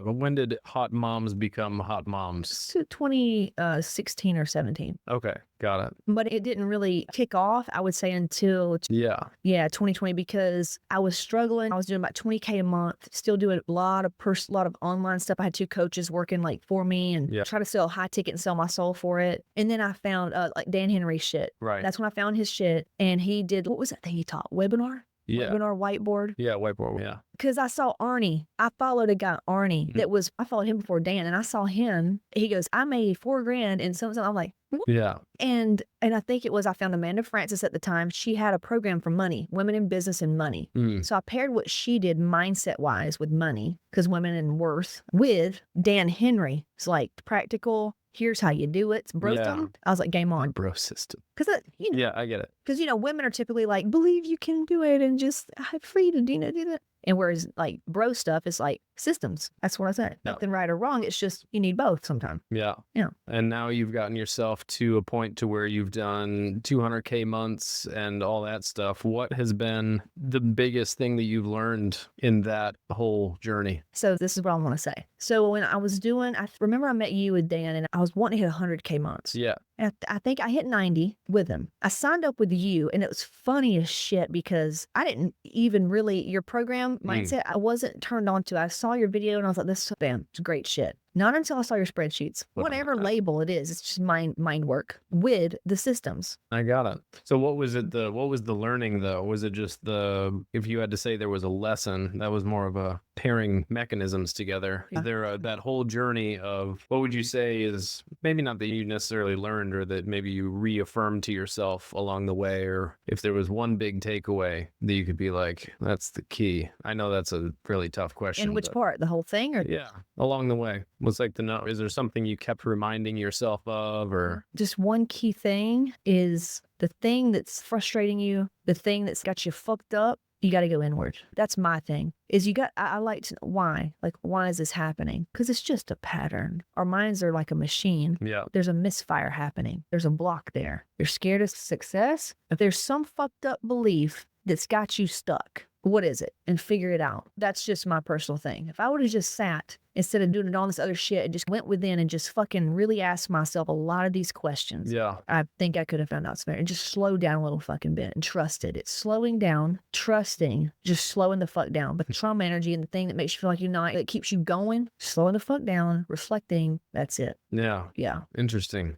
B: when did hot moms become hot moms?
A: 2016 or 17.
B: Okay, got it.
A: But it didn't really kick off, I would say, until 2020, because I was struggling. I was doing about 20K a month, still doing a lot of online stuff. I had 2 coaches working like for me and try to sell high ticket and sell my soul for it. And then I found like Dan Henry's shit.
B: Right.
A: That's when I found his shit. And he did, what was that thing he taught? Webinar?
B: Yeah.
A: Webinar whiteboard.
B: Yeah, whiteboard. Yeah.
A: Because I saw Arnie. I followed a guy, Arnie, I followed him before Dan, and I saw him. He goes, I made $4,000 and something. I'm like, what?
B: Yeah.
A: And I think it was, I found Amanda Francis at the time. She had a program for money, women in business and money. So I paired what she did mindset wise with money, because women and worth, with Dan Henry. It's like practical. Here's how you do it. It's bro system. I was like, game on.
B: Bro system.
A: Because,
B: yeah, I get it.
A: Because, women are typically like, believe you can do it and just have freedom, do that. And whereas like bro stuff is like systems. That's what I said.
B: Yeah.
A: Nothing right or wrong. It's just you need both sometimes.
B: Yeah.
A: Yeah.
B: And now you've gotten yourself to a point to where you've done 200K months and all that stuff. What has been the biggest thing that you've learned in that whole journey?
A: So this is what I want to say. So when I was doing, I remember I met you with Dan and I was wanting to hit 100K months.
B: Yeah.
A: And I think I hit 90 with him. I signed up with you, and it was funny as shit because I didn't even really, your program mindset, I wasn't turned on to. I saw your video and I was like, this, bam, it's great shit. Not until I saw your spreadsheets, whatever label it is, it's just mind work with the systems.
B: I got it. So what was the learning though? Was it just if you had to say there was a lesson, that was more of a pairing mechanisms together? Is there that whole journey of, what would you say is maybe not that you necessarily learned or that maybe you reaffirmed to yourself along the way, or if there was one big takeaway that you could be like, that's the key? I know that's a really tough question.
A: In which part? The whole thing? Or
B: yeah, along the way. Was like is there something you kept reminding yourself of, or
A: just one key thing is the thing that's frustrating you, the thing that's got you fucked up, you got to go inward. That's my thing is I like to know why, like, why is this happening? Because it's just a pattern. Our minds are like a machine.
B: Yeah.
A: There's a misfire happening. There's a block there. You're scared of success. If there's some fucked up belief that's got you stuck, what is it? And figure it out. That's just my personal thing. If I would have just sat instead of doing all this other shit and just went within and just fucking really asked myself a lot of these questions, I think I could have found out some and just slow down a little fucking bit and trusted. It's slowing down, trusting, just slowing the fuck down. But the trauma energy and the thing that makes you feel like you're not, that keeps you going, slowing the fuck down, reflecting, that's it.
B: Yeah.
A: Yeah.
B: Interesting.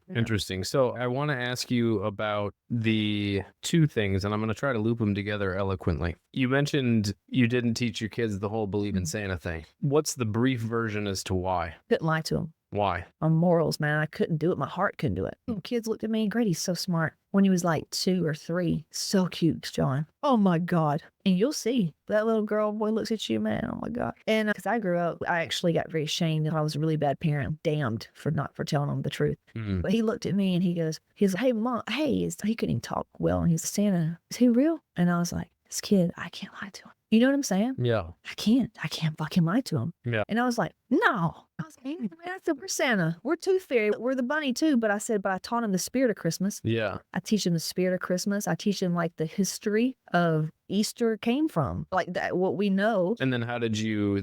B: So I want to ask you about the 2 things, and I'm going to try to loop them together eloquently. You mentioned you didn't teach your kids the whole believe in Santa thing. What's the brief version as to why?
A: Couldn't lie to them.
B: Why?
A: On morals, man. I couldn't do it. My heart couldn't do it. Kids looked at me, Grady's so smart. When he was like 2 or 3, so cute, John. Oh my God. And you'll see that little girl boy looks at you, man. Oh my God. And because I grew up, I actually got very ashamed that I was a really bad parent, damned for telling him the truth.
B: Mm.
A: But he looked at me and he's like, hey, Mom, hey, he couldn't even talk well. And he's Santa, is he real? And I was like, this kid, I can't lie to him. You know what I'm saying?
B: Yeah.
A: I can't fucking lie to him.
B: Yeah.
A: And I was like, no. I was like, man, I said, we're Santa. We're Tooth Fairy. We're the bunny too. But I said, but I taught him the spirit of Christmas.
B: Yeah.
A: I teach him the spirit of Christmas. I teach him like the history of Easter came from, like that, what we know.
B: And then how did you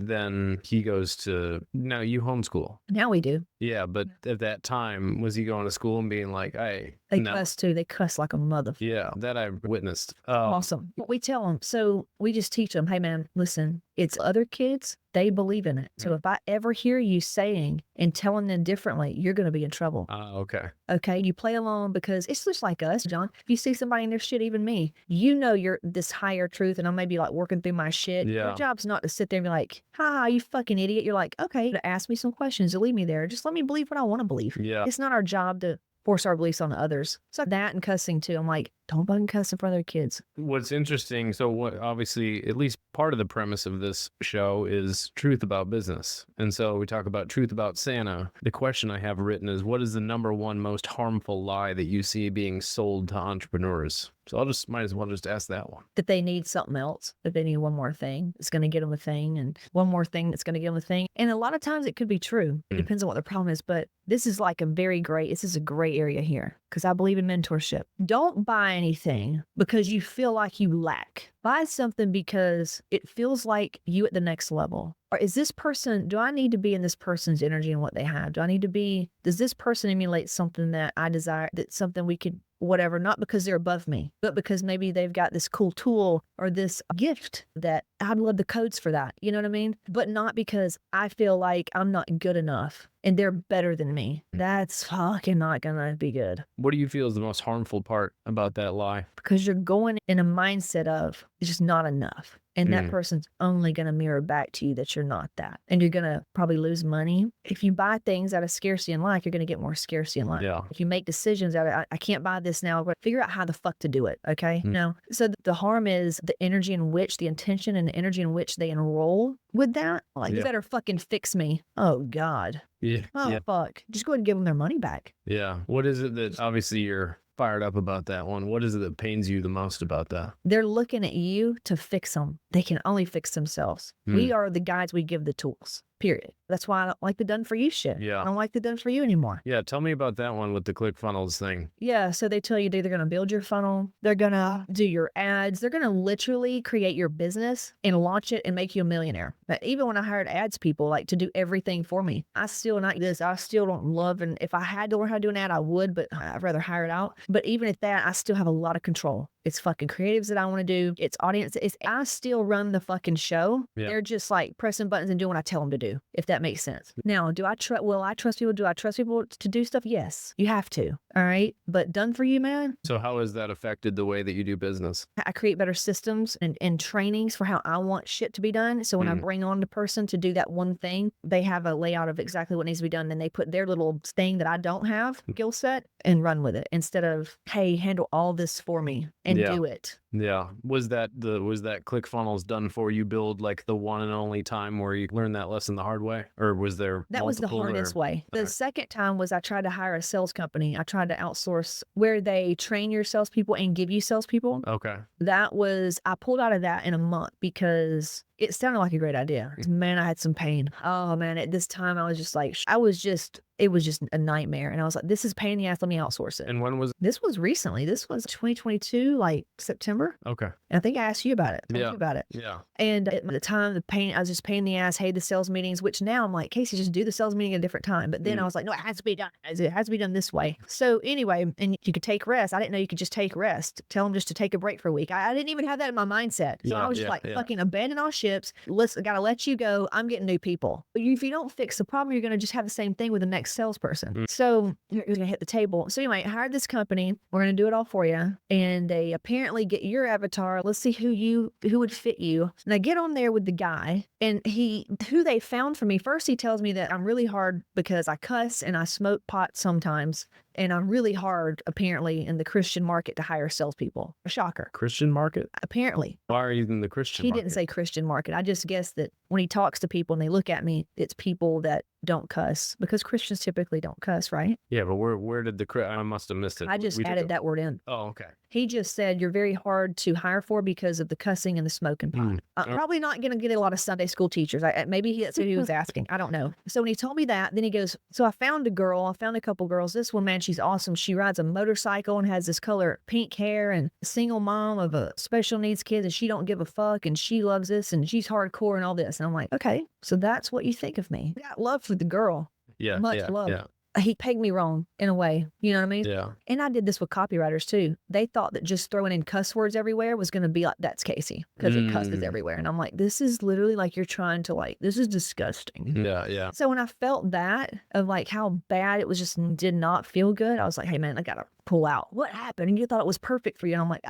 B: he goes to, now you homeschool.
A: Now we do.
B: Yeah. But at that time, was he going to school and being like, hey,
A: They
B: no.
A: cuss too. They cuss like a mother.
B: Yeah. That I witnessed.
A: Awesome. We tell them. So we just teach them, hey man, listen, it's other kids. They believe in it. So if I ever hear you saying and telling them differently, you're going to be in trouble.
B: Okay.
A: Okay. You play along because it's just like us, John. If you see somebody in their shit, even me, you know, you're this higher truth and I'm maybe like working through my shit.
B: Yeah.
A: Your job's not to sit there and be like, ha, you fucking idiot. You're like, okay, to ask me some questions to leave me there. Just let me believe what I want to believe.
B: Yeah.
A: It's not our job to force our beliefs on others. So that and cussing too. I'm like, don't fucking cuss in front of their kids.
B: What's interesting, so what obviously at least part of the premise of this show is truth about business. And so we talk about truth about Santa. The question I have written is, what is the number one most harmful lie that you see being sold to entrepreneurs? So might as well just ask that one.
A: That they need something else, that they need one more thing that's going to get them a thing, and one more thing that's going to give them a thing. And a lot of times it could be true. It depends on what the problem is. But this is like this is a gray area here because I believe in mentorship. Don't buy anything because you feel like you lack. Buy something because it feels like you at the next level. Or do I need to be in this person's energy and what they have? Does this person emulate something that I desire, that's something we could, whatever, not because they're above me, but because maybe they've got this cool tool or this gift that I'd love the codes for that. You know what I mean? But not because I feel like I'm not good enough and they're better than me. That's fucking not gonna be good.
B: What do you feel is the most harmful part about that lie?
A: Because you're going in a mindset of it's just not enough. And that person's only going to mirror back to you that you're not that. And you're going to probably lose money. If you buy things out of scarcity and lack, you're going to get more scarcity and lack.
B: Yeah.
A: If you make decisions out of, I can't buy this now, but figure out how the fuck to do it. Okay. No. So the harm is the energy in which, the intention and the energy in which they enroll with that. Like, you better fucking fix me. Oh, God.
B: Yeah.
A: Oh, fuck. Just go ahead and give them their money back.
B: Yeah. What is it that obviously you're fired up about that one? What is it that pains you the most about that?
A: They're looking at you to fix them. They can only fix themselves. We are the guys, we give the tools, period. That's why I don't like the done for you shit.
B: Yeah.
A: I don't like the done for you anymore.
B: Yeah. Tell me about that one with the ClickFunnels thing.
A: Yeah. So they tell you they're going to build your funnel. They're going to do your ads. They're going to literally create your business and launch it and make you a millionaire. But even when I hired ads people like to do everything for me, I still don't love, and if I had to learn how to do an ad, I would, but I'd rather hire it out. But even at that, I still have a lot of control. It's fucking creatives that I want to do. It's audience. I still run the fucking show.
B: Yeah.
A: They're just like pressing buttons and doing what I tell them to do, if that makes sense. Now, will I trust people? Do I trust people to do stuff? Yes, you have to. All right. But done for you, man.
B: So how has that affected the way that you do business?
A: I create better systems and trainings for how I want shit to be done. So when I bring on the person to do that one thing, they have a layout of exactly what needs to be done. Then they put their little thing that I don't have, skill set, and run with it instead of, hey, handle all this for me and do it.
B: Yeah. Was that ClickFunnels done for you build like the one and only time where you learned that lesson the hard way? Or was there
A: That was the hardest way. The second time was I tried to hire a sales company. I tried to outsource where they train your salespeople and give you salespeople.
B: Okay.
A: I pulled out of that in a month because it sounded like a great idea. Man, I had some pain. Oh man, at this time I was just like, it was just a nightmare. And I was like, this is pain in the ass. Let me outsource it.
B: And when was
A: This was recently. This was 2022, like September.
B: Okay.
A: And I think I asked you about it.
B: Yeah.
A: You about it.
B: Yeah.
A: And at the time, I was just pain in the ass, hated the sales meetings, which now I'm like, Casey, just do the sales meeting at a different time. But then I was like, no, it has to be done. It has to be done this way. So anyway, and you could take rest. I didn't know you could just take rest. Tell them just to take a break for a week. I didn't even have that in my mindset. So I was just fucking abandon all shit. relationships. Gotta let you go. I'm getting new people. But if you don't fix the problem, you're going to just have the same thing with the next salesperson. So you're going to hit the table. So anyway, I hired this company. We're going to do it all for you. And they apparently get your avatar. Let's see who would fit you. And I get on there with the guy, and who they found for me. First, he tells me that I'm really hard because I cuss and I smoke pot sometimes. And I'm really hard, apparently, in the Christian market to hire salespeople. A shocker.
B: Christian market?
A: Apparently.
B: Why are you in the Christian
A: He
B: market?
A: didn't say Christian market. I just guessed that when he talks to people and they look at me, it's people that don't cuss, because Christians typically don't cuss, right?
B: Yeah, but where did I must have missed it.
A: I just added that word in.
B: Oh, okay.
A: He just said you're very hard to hire for because of the cussing and the smoking pot. Probably not going to get a lot of Sunday school teachers. Maybe that's what he was asking. I don't know. So when he told me that, then he goes, so I found a couple girls. This one, man, she's awesome. She rides a motorcycle and has this color pink hair, and a single mom of a special needs kid, and she don't give a fuck, and she loves this, and she's hardcore and all this. And I'm like, okay, so that's what you think of me. I got love for the girl.
B: Yeah.
A: Much love. He pegged me wrong in a way, you know what I mean?
B: Yeah.
A: And I did this with copywriters too. They thought that just throwing in cuss words everywhere was going to be like, that's Casey, because it cusses everywhere. And I'm like, this is literally like you're trying to this is disgusting.
B: Yeah.
A: So when I felt that of like how bad it was, just did not feel good, I was like, hey man, I got to pull out. What happened? And you thought it was perfect for you. And I'm like,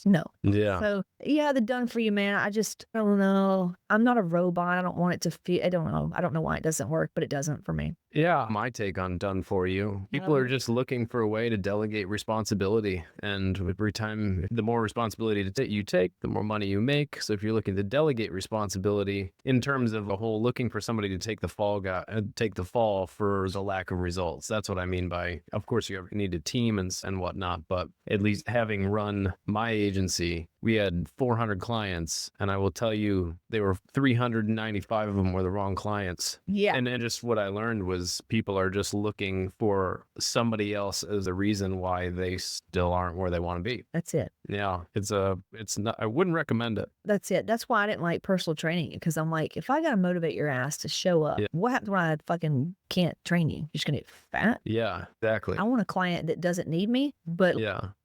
A: no.
B: Yeah.
A: So yeah, the done for you, man. I don't know. I'm not a robot. I don't want it to feel, I don't know. I don't know why it doesn't work, but it doesn't for me.
B: Yeah. My take on done for you. People are just looking for a way to delegate responsibility. And every time, the more responsibility you take, the more money you make. So if you're looking to delegate responsibility in terms of a whole looking for somebody to take the fall for the lack of results. That's what I mean by, of course, you need a team and whatnot, but at least having run my agency, we had 400 clients, and I will tell you, they were 395 of them were the wrong clients.
A: Yeah.
B: And just what I learned was people are just looking for somebody else as a reason why they still aren't where they want to be.
A: That's it.
B: Yeah. It's not, I wouldn't recommend it.
A: That's it. That's why I didn't like personal training, because I'm like, if I got to motivate your ass to show up, what happens when I fucking can't train you? You're just going to get fat?
B: Yeah, exactly.
A: I want a client that doesn't need me, but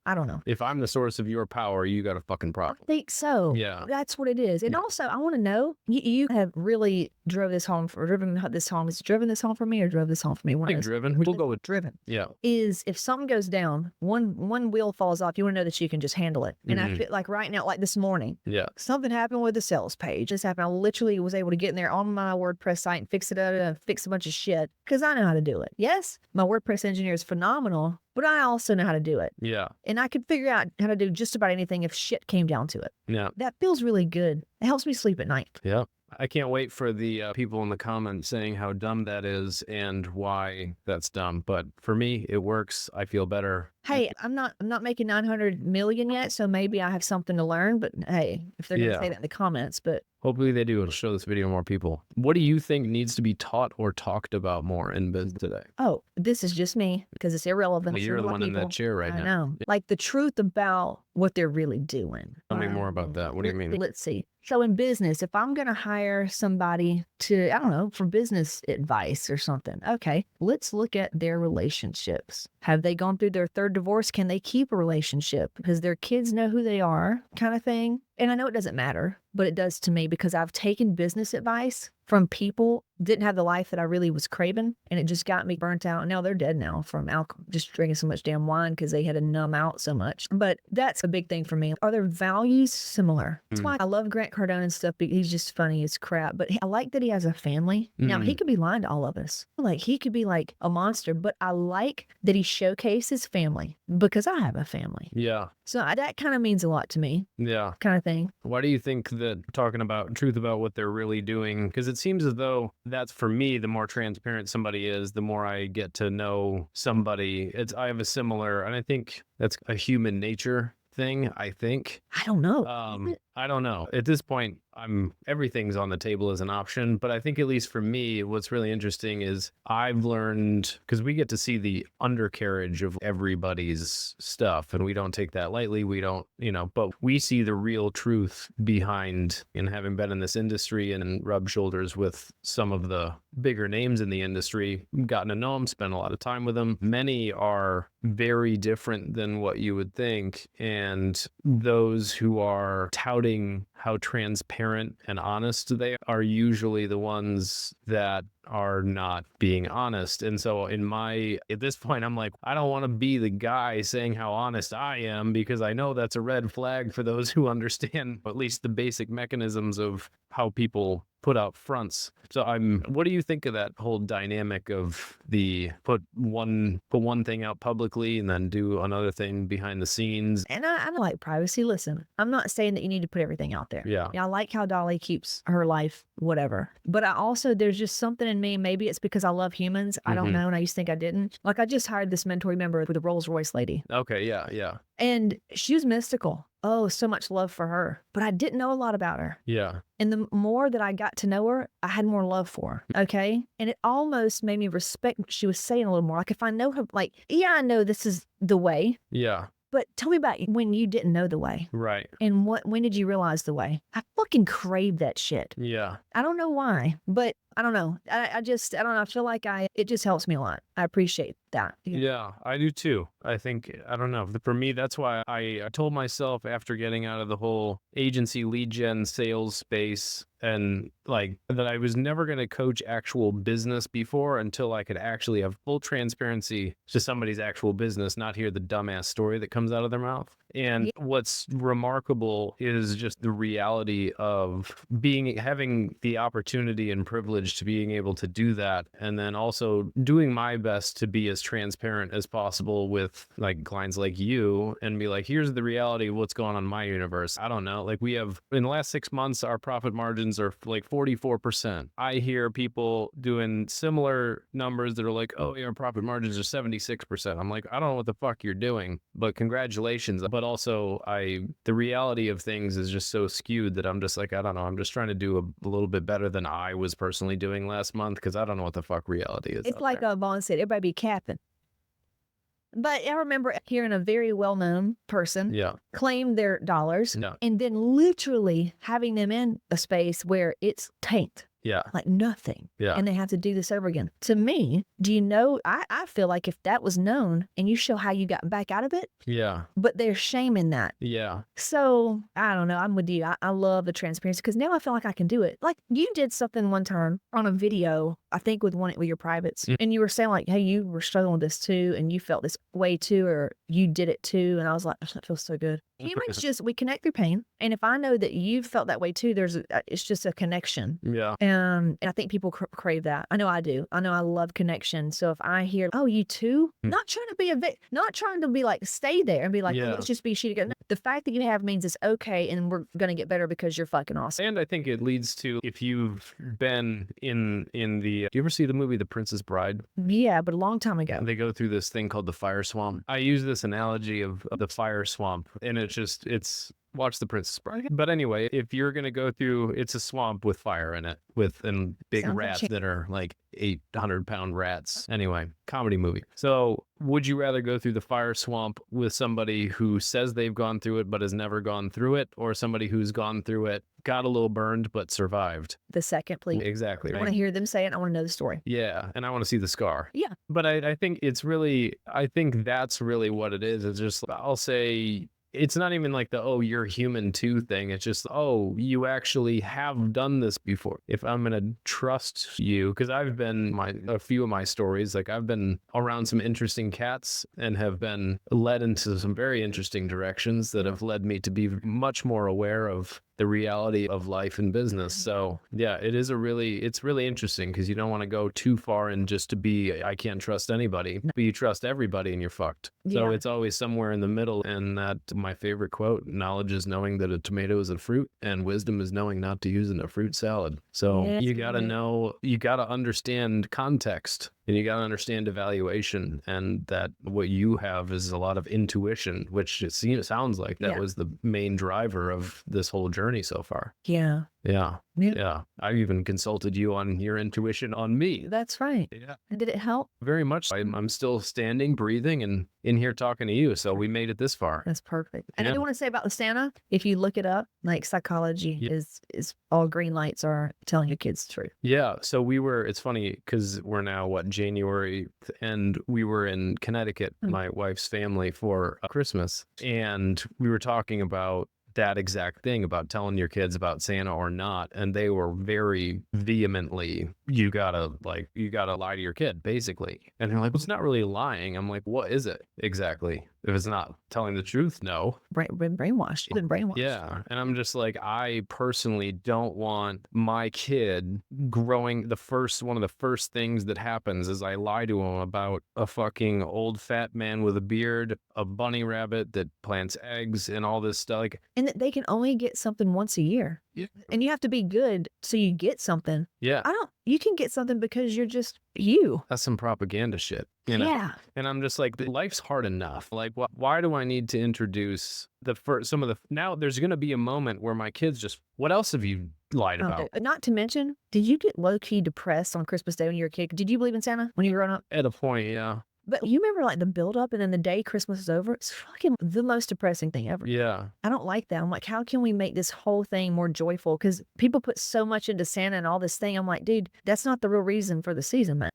A: I don't know.
B: If I'm the source of your power, you got a fucking problem.
A: I think so.
B: Yeah.
A: That's what it is. And also, I want to know, you have really driven this home for me, or drove this home for me?
B: I think driven. We'll go with
A: driven.
B: Yeah.
A: Is if something goes down, one wheel falls off, you want to know that you can just handle it. And I feel like right now, like this morning, something happened with the sales page. This happened. I literally was able to get in there on my WordPress site and fix it up and fix a bunch of shit because I know how to do it. Yes, my WordPress engineer is phenomenal, but I also know how to do it.
B: Yeah.
A: And I could figure out how to do just about anything if shit came down to it.
B: Yeah.
A: That feels really good. It helps me sleep at night.
B: Yeah. I can't wait for the people in the comments saying how dumb that is and why that's dumb. But for me, it works. I feel better.
A: Hey, I'm not making 900 million yet, so maybe I have something to learn. But hey, if they're gonna say that in the comments, but
B: hopefully they do. It'll show this video to more people. What do you think needs to be taught or talked about more in business today?
A: Oh, this is just me because it's irrelevant.
B: Well, you're the one in that chair right now.
A: I know. Like the truth about what they're really doing.
B: Tell me more about that. What do you mean?
A: Let's see. So in business, if I'm going to hire somebody to, I don't know, for business advice or something, okay, let's look at their relationships. Have they gone through their third divorce? Can they keep a relationship? Because their kids know who they are, kind of thing. And I know it doesn't matter, but it does to me because I've taken business advice from people didn't have the life that I really was craving, and it just got me burnt out. And now they're dead now from alcohol, just drinking so much damn wine because they had to numb out so much. But that's a big thing for me. Are their values similar? That's why I love Grant Cardone and stuff. He's just funny as crap. But I like that he has a family. Now, he could be lying to all of us. Like, he could be like a monster, but I like that he showcases family because I have a family.
B: Yeah.
A: So that kind of means a lot to me.
B: Yeah.
A: Kind of thing.
B: Why do you think that talking about truth about what they're really doing? Because it seems as though that's, for me, the more transparent somebody is, the more I get to know somebody. I have a similar, and I think that's a human nature thing, I think.
A: I don't know.
B: I don't know. At this point, everything's on the table as an option, but I think at least for me, what's really interesting is I've learned, because we get to see the undercarriage of everybody's stuff, and we don't take that lightly. We don't, but we see the real truth behind, and having been in this industry and rubbed shoulders with some of the bigger names in the industry, gotten to know them, spent a lot of time with them. Many are very different than what you would think, and those who are touting noting how transparent and honest they are usually the ones that are not being honest. And so at this point, I'm like, I don't want to be the guy saying how honest I am, because I know that's a red flag for those who understand at least the basic mechanisms of how people put out fronts. So what do you think of that whole dynamic of the put one thing out publicly and then do another thing behind the scenes?
A: And I don't like privacy. Listen, I'm not saying that you need to put everything out there.
B: Yeah.
A: I like how Dolly keeps her life, whatever. But there's just something in me. Maybe it's because I love humans. I don't know. And I used to think I didn't. Like, I just hired this mentor, remember, with the Rolls Royce lady.
B: Okay. Yeah. Yeah.
A: And she was mystical. Oh, so much love for her. But I didn't know a lot about her.
B: Yeah.
A: And the more that I got to know her, I had more love for her. Okay. And it almost made me respect what she was saying a little more. Like, if I know her, like, yeah, I know this is the way.
B: Yeah.
A: But tell me about when you didn't know the way.
B: Right.
A: And when did you realize the way? I fucking crave that shit.
B: Yeah.
A: I don't know why, but I don't know. I don't know. I feel like it just helps me a lot. I appreciate that.
B: Yeah, I do too. I think, I don't know. For me, that's why I told myself after getting out of the whole agency lead gen sales space, and like that I was never going to coach actual business before until I could actually have full transparency to somebody's actual business, not hear the dumbass story that comes out of their mouth. And what's remarkable is just the reality of having the opportunity and privilege to being able to do that. And then also doing my best to be as transparent as possible with like clients like you and be like, here's the reality of what's going on in my universe. I don't know. Like, we have, in the last 6 months, our profit margins are like 44%. I hear people doing similar numbers that are like, oh, your profit margins are 76%. I'm like, I don't know what the fuck you're doing, but congratulations. But also the reality of things is just so skewed that I'm just like, I don't know. I'm just trying to do a little bit better than I was personally doing last month, because I don't know what the fuck reality is.
A: It's like Vaughn said, everybody be capping. But I remember hearing a very well-known person claim their dollars and then literally having them in a space where it's tanked.
B: Yeah.
A: Like nothing.
B: Yeah.
A: And they have to do this over again. To me, do you know, I feel like if that was known and you show how you got back out of it.
B: Yeah.
A: But there's shame in that.
B: Yeah.
A: So I don't know. I'm with you. I love the transparency because now I feel like I can do it. Like, you did something one time on a video, I think with your privates, and you were saying like, hey, you were struggling with this too, and you felt this way too, or you did it too. And I was like, oh, that feels so good. Humans we connect through pain. And if I know that you felt that way too, it's just a connection.
B: Yeah.
A: And I think people crave that. I know I do. I know I love connection. So if I hear, oh, you too, not trying to be not trying to be like, stay there and be like, oh, let's just be shitty together. No, the fact that you have means it's okay and we're going to get better because you're fucking awesome.
B: And I think it leads to, if you've been in the, do you ever see the movie The Princess Bride?
A: Yeah, but a long time ago.
B: They go through this thing called the fire swamp. I use this analogy of the fire swamp, and it's watch The Princess Bride. But anyway, if you're going to go through, it's a swamp with fire in it, and big
A: Sounds
B: rats
A: like
B: that are like 800-pound rats. Anyway, comedy movie. So would you rather go through the fire swamp with somebody who says they've gone through it but has never gone through it, or somebody who's gone through it, got a little burned but survived?
A: The second, please.
B: Exactly.
A: I
B: Right?
A: want to hear them say it. I want to know the story.
B: Yeah, and I want to see the scar.
A: Yeah.
B: But I think that's really what it is. It's just, I'll say, it's not even like the, oh, you're human too thing. It's just, oh, you actually have done this before. If I'm going to trust you, because I've been, a few of my stories, like I've been around some interesting cats and have been led into some very interesting directions that have led me to be much more aware of the reality of life and business. So yeah, it's really interesting, because you don't want to go too far and just to be, I can't trust anybody, but you trust everybody and you're fucked. So it's always somewhere in the middle. And that, my favorite quote, knowledge is knowing that a tomato is a fruit, and wisdom is knowing not to use it in a fruit salad. So you got to understand context. And you got to understand evaluation, and that what you have is a lot of intuition, which it sounds like that was the main driver of this whole journey so far.
A: Yeah.
B: Yeah. I've even consulted you on your intuition on me.
A: That's right.
B: Yeah.
A: And did it help?
B: Very much. I'm still standing, breathing, and in here talking to you. So we made it this far.
A: That's perfect. And I do want to say about the Santa, if you look it up, like psychology is all green lights are telling your kids the truth.
B: Yeah. So it's funny because we're now, January, and we were in Connecticut, my wife's family, for Christmas. And we were talking about that exact thing about telling your kids about Santa or not. And they were very vehemently, you gotta lie to your kid, basically. And they're like, well, it's not really lying. I'm like, what is it exactly? If it's not telling the truth, no.
A: Been brainwashed. You've been brainwashed.
B: Yeah. And I'm just like, I personally don't want my kid growing one of the first things that happens is I lie to him about a fucking old fat man with a beard, a bunny rabbit that plants eggs and all this stuff. Like,
A: And that they can only get something once a year.
B: yeah.
A: And you have to be good so you get something.
B: Yeah.
A: You can get something because you're just you.
B: That's some propaganda shit. You know?
A: Yeah.
B: And I'm just like, life's hard enough. Like, why do I need to introduce now there's going to be a moment where my kids just, what else have you lied about?
A: Not to mention, did you get low-key depressed on Christmas Day when you were a kid? Did you believe in Santa when you were growing up?
B: At a point, yeah.
A: But you remember like the build up and then the day Christmas is over? It's fucking the most depressing thing ever.
B: Yeah.
A: I don't like that. I'm like, how can we make this whole thing more joyful? Because people put so much into Santa and all this thing. I'm like, dude, that's not the real reason for the season, man.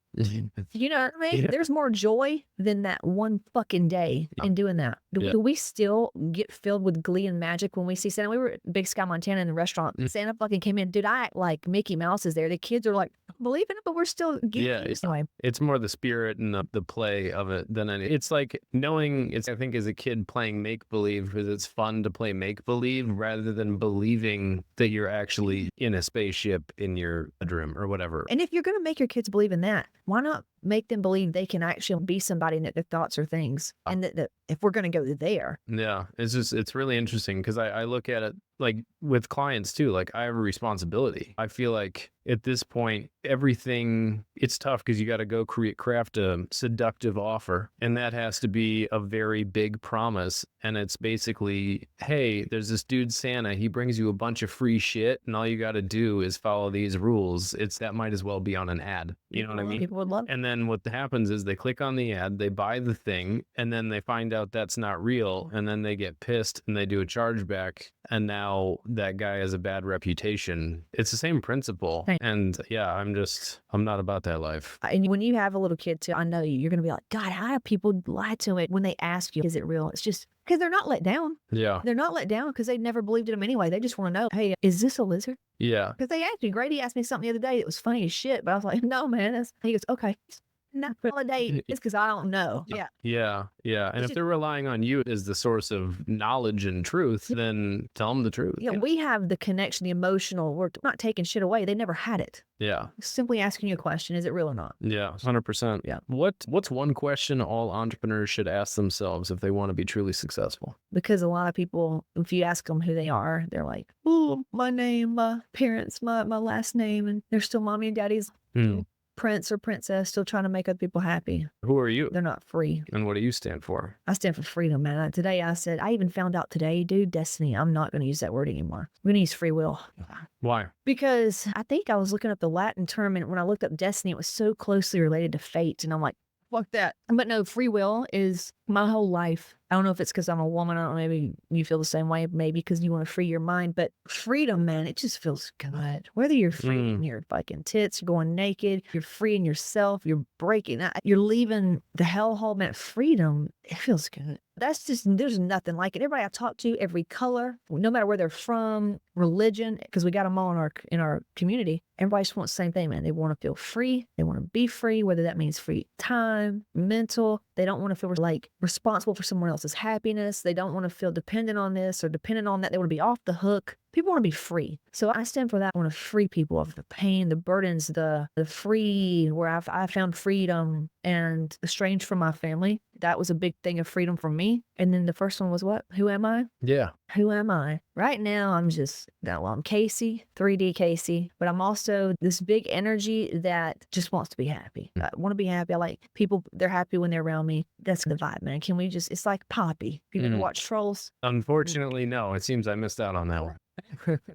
A: You know what I mean?
B: Yeah.
A: There's more joy than that one fucking day in doing that. Do we still get filled with glee and magic when we see Santa? We were at Big Sky, Montana in the restaurant. Santa fucking came in. Dude, I act like Mickey Mouse is there. The kids are like, believe in it, but we're still getting anyway.
B: It's more the spirit and the play of it than it's like knowing I think as a kid playing make-believe because it's fun to play make-believe rather than believing that you're actually in a spaceship in your bedroom or whatever.
A: And if you're going to make your kids believe in that, why not make them believe they can actually be somebody and that their thoughts are things and that if we're going to go there.
B: Yeah, it's really interesting because I look at it like with clients too, like I have a responsibility. I feel like at this point, everything, it's tough because you got to go craft a seductive offer. And that has to be a very big promise. And it's basically, hey, there's this dude Santa, he brings you a bunch of free shit and all you got to do is follow these rules. That might as well be on an ad. You know what I mean?
A: People would love it.
B: And then what happens is they click on the ad, they buy the thing, and then they find out that's not real. And then they get pissed and they do a chargeback. And now that guy has a bad reputation. It's the same principle.
A: Right.
B: And yeah, I'm not about that life.
A: And when you have a little kid too, I know you're going to be like, God, how do people lie to it when they ask you, is it real? It's just because they're not let down.
B: Yeah.
A: They're not let down because they never believed in them anyway. They just want to know, hey, is this a lizard?
B: Yeah.
A: Because Grady asked me something the other day that was funny as shit, but I was like, no, man. He goes, okay. Not holiday. It's because I don't know. Yeah.
B: Yeah. Yeah. And if they're relying on you as the source of knowledge and truth, then tell them the truth.
A: Yeah. We have the connection, the emotional. We're not taking shit away. They never had it.
B: Yeah.
A: Simply asking you a question. Is it real or not?
B: Yeah. 100%.
A: Yeah.
B: What's one question all entrepreneurs should ask themselves if they want to be truly successful?
A: Because a lot of people, if you ask them who they are, they're like, oh, my name, my parents, my last name, and they're still mommy and daddy's prince or princess, still trying to make other people happy.
B: Who are you?
A: They're not free.
B: And what do you stand for?
A: I stand for freedom, man. Today I said, I even found out today, dude, destiny. I'm not going to use that word anymore. I'm going to use free will.
B: Why?
A: Because I think I was looking up the Latin term, and when I looked up destiny, it was so closely related to fate. And I'm like, fuck that. But no, free will is my whole life. I don't know if it's because I'm a woman. I don't know, maybe you feel the same way. Maybe because you want to free your mind. But freedom, man, it just feels good. Whether you're free in your fucking tits, you're going naked, you're free in yourself, you're breaking out, you're leaving the hellhole, man. Freedom, it feels good. That's just, there's nothing like it. Everybody I talk to, every color, no matter where they're from, religion, because we got them all in our community. Everybody just wants the same thing, man. They want to feel free. They want to be free, whether that means free time, mental. They don't want to feel like responsible for someone else's happiness. They don't want to feel dependent on this or dependent on that. They want to be off the hook. People want to be free. So I stand for that. I want to free people of the pain, the burdens, the free, where I found freedom and estranged from my family. That was a big thing of freedom for me. And then the first one was what? Who am I?
B: Yeah.
A: Who am I? Right now, I'm Casey, 3D Casey, but I'm also this big energy that just wants to be happy. I want to be happy. I like people, they're happy when they're around me. That's the vibe, man. Can we just, it's like Poppy. If you ever watch Trolls?
B: Unfortunately, no. It seems I missed out on that one.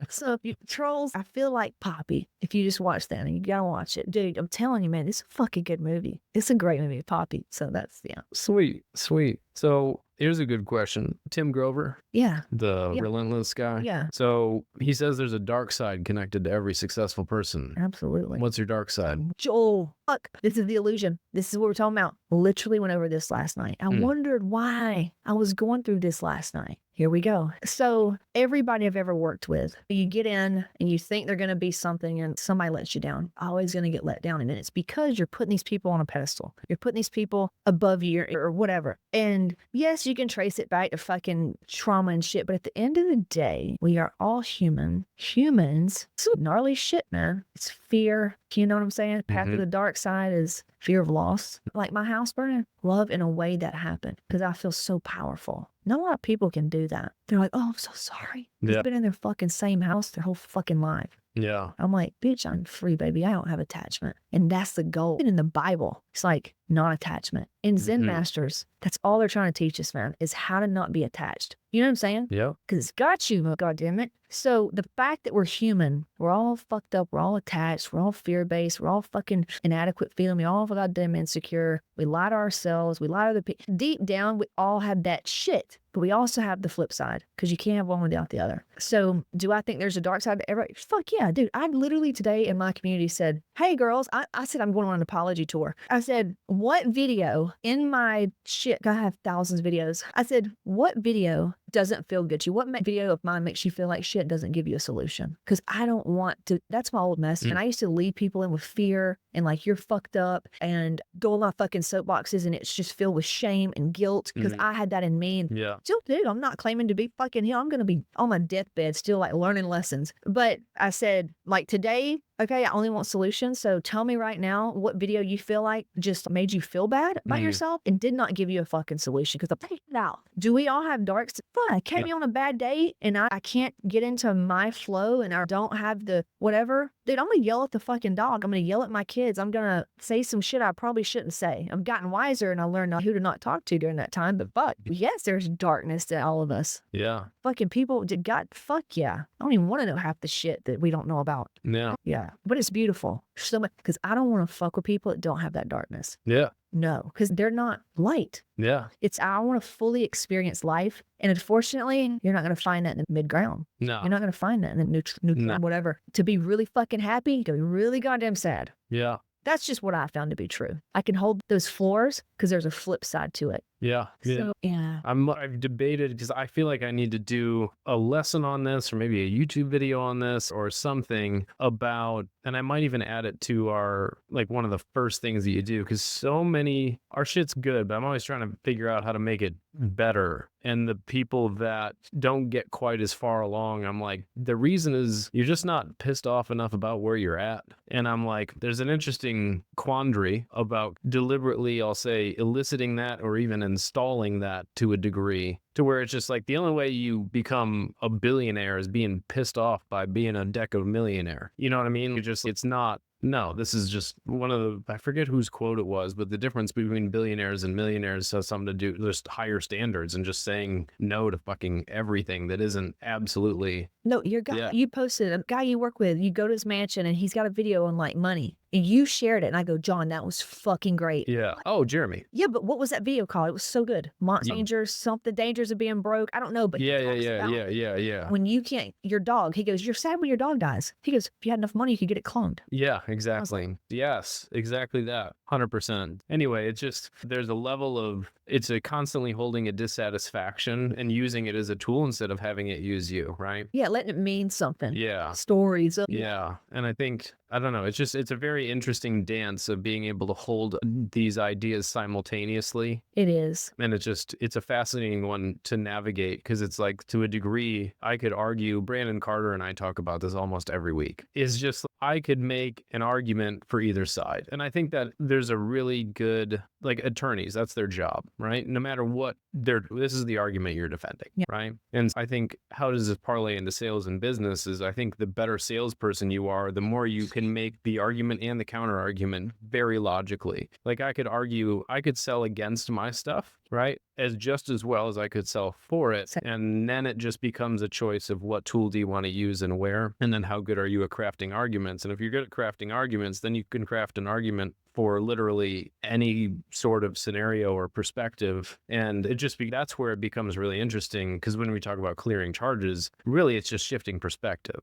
A: So if you Trolls, I feel like Poppy. If you just watch that, and you gotta watch it, dude. I'm telling you, man, it's a fucking good movie. It's a great movie, Poppy. So that's
B: Sweet. So here's a good question. Tim Grover, the relentless guy.
A: Yeah.
B: So he says there's a dark side connected to every successful person.
A: Absolutely.
B: What's your dark side?
A: Joel. fuck, this is the illusion. This is what we're talking about. Literally went over this last night. I wondered why I was going through this last night. Here we go. So everybody I've ever worked with, you get in and you think they're going to be something and somebody lets you down. Always going to get let down. And it's because you're putting these people on a pedestal. You're putting these people above you or whatever. And yes, you can trace it back to fucking trauma and shit. But at the end of the day, we are all human. Humans, it's gnarly shit, man. It's fear. You know what I'm saying? Path to the dark side is fear of loss. Like my house burning, love in a way that happened because I feel so powerful. Not a lot of people can do that. They're like, oh, I'm so sorry. They've been in their fucking same house their whole fucking life.
B: Yeah.
A: I'm like, bitch, I'm free, baby. I don't have attachment. And that's the goal. And in the Bible, it's like non-attachment. In Zen masters, that's all they're trying to teach us, man, is how to not be attached. You know what I'm saying?
B: Yeah.
A: Because it's got you, goddammit. So the fact that we're human, we're all fucked up, we're all attached, we're all fear-based, we're all fucking inadequate feeling, we all goddamn insecure, we lie to ourselves, we lie to the people. Deep down, we all have that shit. But we also have the flip side because you can't have one without the other. So do I think there's a dark side to everybody? Fuck yeah, dude. I literally today in my community said, hey girls, I said I'm going on an apology tour. I said, what video in my shit, I have thousands of videos. I said, what video doesn't feel good to you? What video of mine makes you feel like shit doesn't give you a solution? Because I don't want to, that's my old mess. And I used to lead people in with fear and like, you're fucked up and go on my fucking soapboxes and it's just filled with shame and guilt because I had that in me. And still do. I'm not claiming to be fucking here. I'm going to be on my deathbed still like learning lessons. But I said like today, okay, I only want solutions. So tell me right now what video you feel like just made you feel bad about yourself and did not give you a fucking solution. Because I'm taking it out. Do we all have darks? Fine. Catch me on a bad day and I can't get into my flow and I don't have the whatever. Dude, I'm going to yell at the fucking dog. I'm going to yell at my kids. I'm going to say some shit I probably shouldn't say. I've gotten wiser and I learned who to not talk to during that time. But fuck, yes, there's darkness to all of us.
B: Yeah.
A: Fucking people, God, fuck yeah. I don't even want to know half the shit that we don't know about.
B: Yeah.
A: Yeah. But it's beautiful. So much, because I don't want to fuck with people that don't have that darkness.
B: Yeah.
A: No, because they're not light.
B: Yeah.
A: It's, I want to fully experience life. And unfortunately, you're not going to find that in the mid ground.
B: No.
A: You're not going to find that in the neutral, whatever. To be really fucking happy, you got to be really goddamn sad.
B: Yeah.
A: That's just what I found to be true. I can hold those floors because there's a flip side to it.
B: Yeah.
A: So, yeah.
B: I've debated because I feel like I need to do a lesson on this or maybe a YouTube video on this or something about, and I might even add it to our, like one of the first things that you do because so many, our shit's good, but I'm always trying to figure out how to make it better. And the people that don't get quite as far along, I'm like, the reason is you're just not pissed off enough about where you're at. And I'm like, there's an interesting quandary about deliberately, I'll say, eliciting that or even installing that to a degree to where it's just like the only way you become a billionaire is being pissed off by being a deck of millionaire. You know what I mean? You just, it's not. No, this is just one of the, I forget whose quote it was, but the difference between billionaires and millionaires has something to do with just higher standards and just saying no to fucking everything that isn't absolutely.
A: No, your guy, you posted, a guy you work with, you go to his mansion and he's got a video on like money. And you shared it and I go, John, that was fucking great.
B: Yeah. Oh, Jeremy.
A: Yeah, but what was that video called? It was so good. Dangers, something, dangers of being broke. I don't know, but
B: yeah.
A: When you can't, your dog, he goes, you're sad when your dog dies. He goes, if you had enough money, you could get it cloned.
B: Yeah, exactly. Yes, exactly that. 100%. Anyway, it's just, there's a level of, it's a constantly holding a dissatisfaction and using it as a tool instead of having it use you, right?
A: Yeah, letting it mean something.
B: Yeah.
A: Stories.
B: Yeah. And I think, I don't know, it's just, it's a very interesting dance of being able to hold these ideas simultaneously.
A: It is.
B: And it's just, it's a fascinating one to navigate because it's like, to a degree, I could argue, Brandon Carter and I talk about this almost every week, is just, I could make an argument for either side. And I think that there's a really good, like attorneys, that's their job, right? No matter what this is the argument you're defending, right? And I think, how does this parlay into sales and business is I think the better salesperson you are, the more you can make the argument and the counter argument very logically. Like I could argue, I could sell against my stuff, right? As just as well as I could sell for it. And then it just becomes a choice of what tool do you want to use and where, and then how good are you at crafting arguments. And if you're good at crafting arguments, then you can craft an argument for literally any sort of scenario or perspective. And that's where it becomes really interesting, because when we talk about clearing charges, really it's just shifting perspective.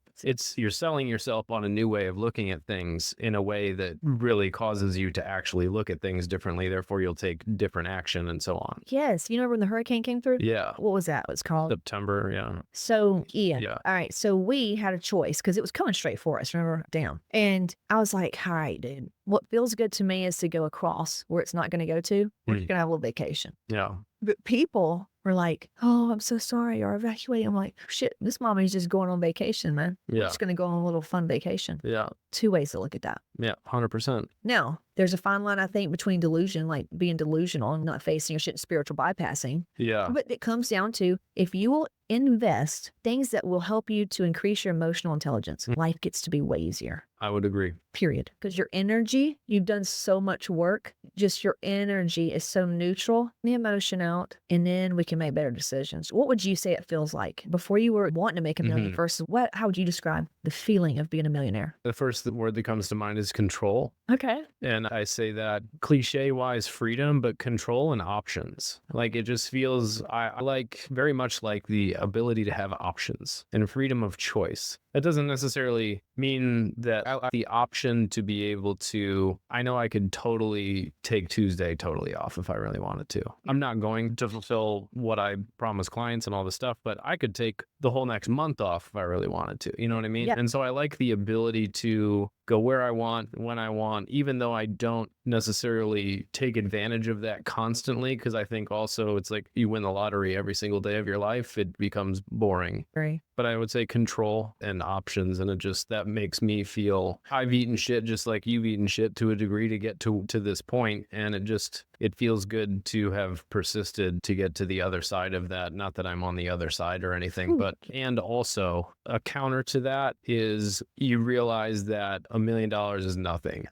B: You're selling yourself on a new way of looking at things in a way that really causes you to actually look at things differently. Therefore, you'll take different action and so on.
A: Yes. You know when the hurricane came through?
B: Yeah.
A: What was that? It was called
B: September. Yeah.
A: So Ian.
B: Yeah.
A: All right. So we had a choice because it was coming straight for us. Remember? Down. And I was like, all right, dude. What feels good to me is to go across where it's not going to go to. We're just going to have a little vacation.
B: Yeah.
A: But people were like, oh, I'm so sorry, you're evacuating. I'm like, shit, this mommy's just going on vacation, man.
B: Yeah.
A: We're just going to go on a little fun vacation.
B: Yeah.
A: Two ways to look at that.
B: Yeah. 100%.
A: Now, there's a fine line, I think, between delusion, like being delusional and not facing your shit, and spiritual bypassing.
B: Yeah.
A: But it comes down to if you will invest things that will help you to increase your emotional intelligence, life gets to be way easier.
B: I would agree.
A: Period. Because your energy, you've done so much work, just your energy is so neutral, the emotion out, and then we can make better decisions. What would you say it feels like before you were wanting to make a million versus how would you describe the feeling of being a millionaire?
B: The first word that comes to mind is control.
A: Okay.
B: And I say that cliche wise freedom, but control and options. Like it just feels, I like very much like the ability to have options and freedom of choice. That doesn't necessarily mean that I have the option to be able to, I know I could totally take Tuesday totally off if I really wanted to. I'm not going to fulfill what I promise clients and all this stuff, but I could take the whole next month off if I really wanted to. You know what I mean?
A: Yep.
B: And so I like the ability to go where I want, when I want, even though I don't necessarily take advantage of that constantly, because I think also it's like you win the lottery every single day of your life, it becomes boring.
A: Right.
B: But I would say control and options, and that makes me feel I've eaten shit just like you've eaten shit to a degree to get to this point, and it feels good to have persisted to get to the other side of that. Not that I'm on the other side or anything, but and also a counter to that is you realize that $1 million is nothing.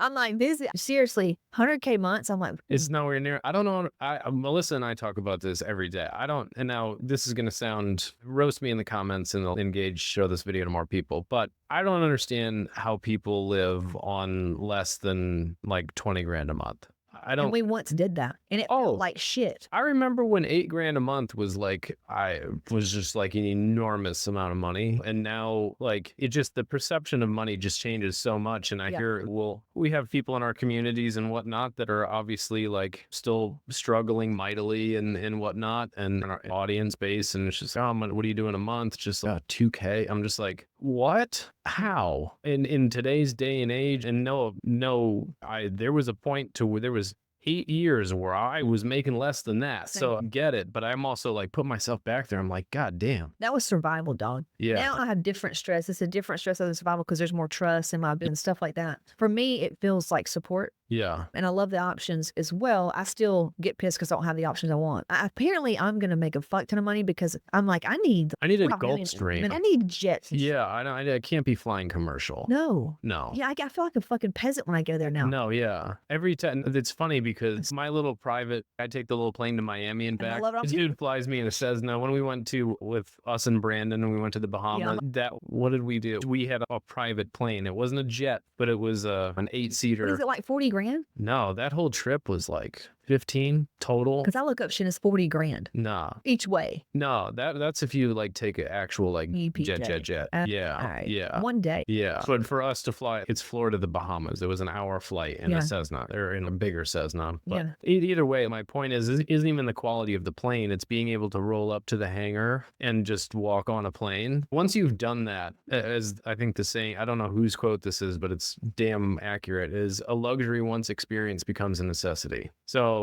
A: I'm like, this seriously, 100K months. I'm like,
B: it's nowhere near. I don't know. Melissa and I talk about this every day. And now this is going to sound, roast me in the comments and engage, show this video to more people, but I don't understand how people live on less than like 20 grand a month. I don't.
A: And we once did that, and it felt like shit.
B: I remember when $8,000 a month was like, I was just like an enormous amount of money, and now like the perception of money just changes so much. And I hear, well, we have people in our communities and whatnot that are obviously like still struggling mightily and whatnot, and our audience base, and it's just, oh, what are you doing a month? Just $2K. I'm just like, what? How? In today's day and age, and there was a point to where there was 8 years where I was making less than that.
A: Same.
B: So I get it, but I'm also like put myself back there. I'm like, God damn.
A: That was survival, dog.
B: Yeah.
A: Now I have different stress. It's a different stress of survival because there's more trust in my business and stuff like that. For me, it feels like support.
B: Yeah.
A: And I love the options as well. I still get pissed because I don't have the options I want. Apparently, I'm going to make a fuck ton of money because I'm like, I need
B: a Gulfstream.
A: I need jets.
B: Yeah, I can't be flying commercial.
A: No.
B: Yeah,
A: I feel like a fucking peasant when I go there now.
B: No, yeah. Every time, it's funny because my little private, I take the little plane to Miami and back. This dude flies me in a Cessna. When we went with us and Brandon, and we went to the Bahamas, what did we do? We had a private plane. It wasn't a jet, but it was an 8-seater.
A: What is it, like 40 grand?
B: No, that whole trip was like 15 total.
A: Because I look up shit is 40 grand.
B: Nah.
A: Each way.
B: No, that's if you like take an actual like
A: EPJ.
B: jet. Yeah.
A: All right.
B: Yeah.
A: One day.
B: Yeah. But for us to fly, it's Florida to the Bahamas. It was an hour flight in a Cessna. They're in a bigger Cessna. But either way, my point isn't even the quality of the plane. It's being able to roll up to the hangar and just walk on a plane. Once you've done that, as I think the saying, I don't know whose quote this is, but it's damn accurate, is a luxury once experienced becomes a necessity. So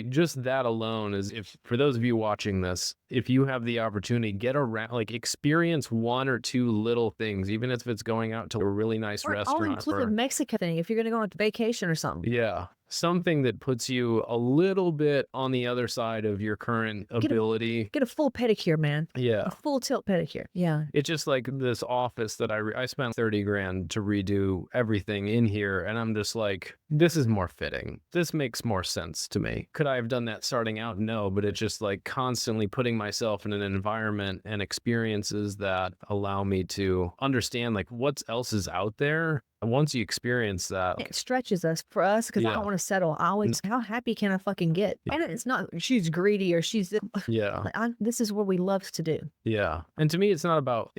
B: just that alone is, if for those of you watching this, if you have the opportunity, get around, like experience one or two little things, even if it's going out to a really nice restaurant.
A: Or include a Mexican thing if you're going to go on vacation or something.
B: Yeah. Something that puts you a little bit on the other side of your current ability.
A: Get a full pedicure, man.
B: Yeah.
A: A full tilt pedicure. Yeah.
B: It's just like this office that I spent 30 grand to redo everything in here. And I'm just like, This is more fitting. This makes more sense to me. Could I have done that starting out? No, but it's just like constantly putting myself in an environment and experiences that allow me to understand like what else is out there. And once you experience that,
A: It stretches us for us because I
B: yeah,
A: don't want to settle. I always, how happy can I fucking get? And it's not she's greedy or she's
B: yeah.
A: like, this is what we love to do.
B: Yeah. And to me it's not about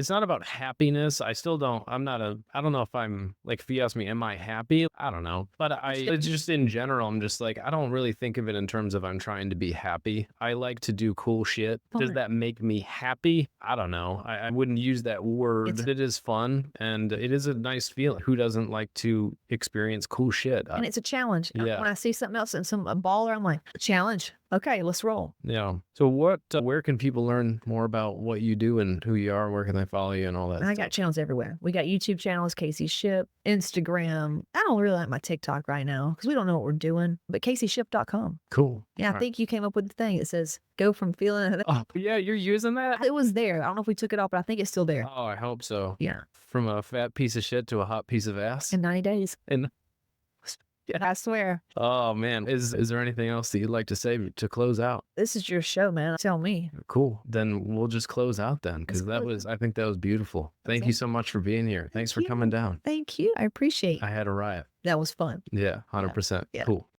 B: happiness. I still don't I'm not a I don't know if I'm like if you ask me, am I happy? I don't know. But it's just in general, I'm just like I don't really think of it in terms of I'm trying to be happy. I like to do cool shit. Does
A: Fun.
B: that make me happy? I don't know. I wouldn't use that word.
A: It's-
B: It is fun and it is a nice feeling. Who doesn't like to experience cool shit?
A: And it's a challenge.
B: Yeah.
A: When I see something else and a baller, I'm like, challenge. Okay, let's roll.
B: Yeah. So where can people learn more about what you do and who you are? Where can they follow you and all that
A: I
B: stuff?
A: got channels everywhere. We got YouTube channels, Casey Shipp, Instagram. I don't really like my TikTok right now because we don't know what we're doing, but CaseyShipp.com.
B: Cool.
A: Yeah, I
B: All right.
A: think you came up with the thing. It says, go from feeling.
B: Oh, yeah, you're using that?
A: It was there. I don't know if we took it off, but I think it's still there.
B: Oh, I hope so.
A: Yeah.
B: From a fat piece of shit to a hot piece of ass.
A: In 90 days.
B: And
A: I swear.
B: oh man, is there anything else that you'd like to say to close out?
A: This is your show, man. Tell me.
B: Cool. Then we'll just close out then because
A: Let's close
B: I think that was beautiful. Thank you so much for being here. Thanks for
A: you.
B: coming down.
A: Thank you. I appreciate it.
B: I had a riot.
A: That was fun.
B: Yeah, 100%.
A: Yeah.
B: Cool.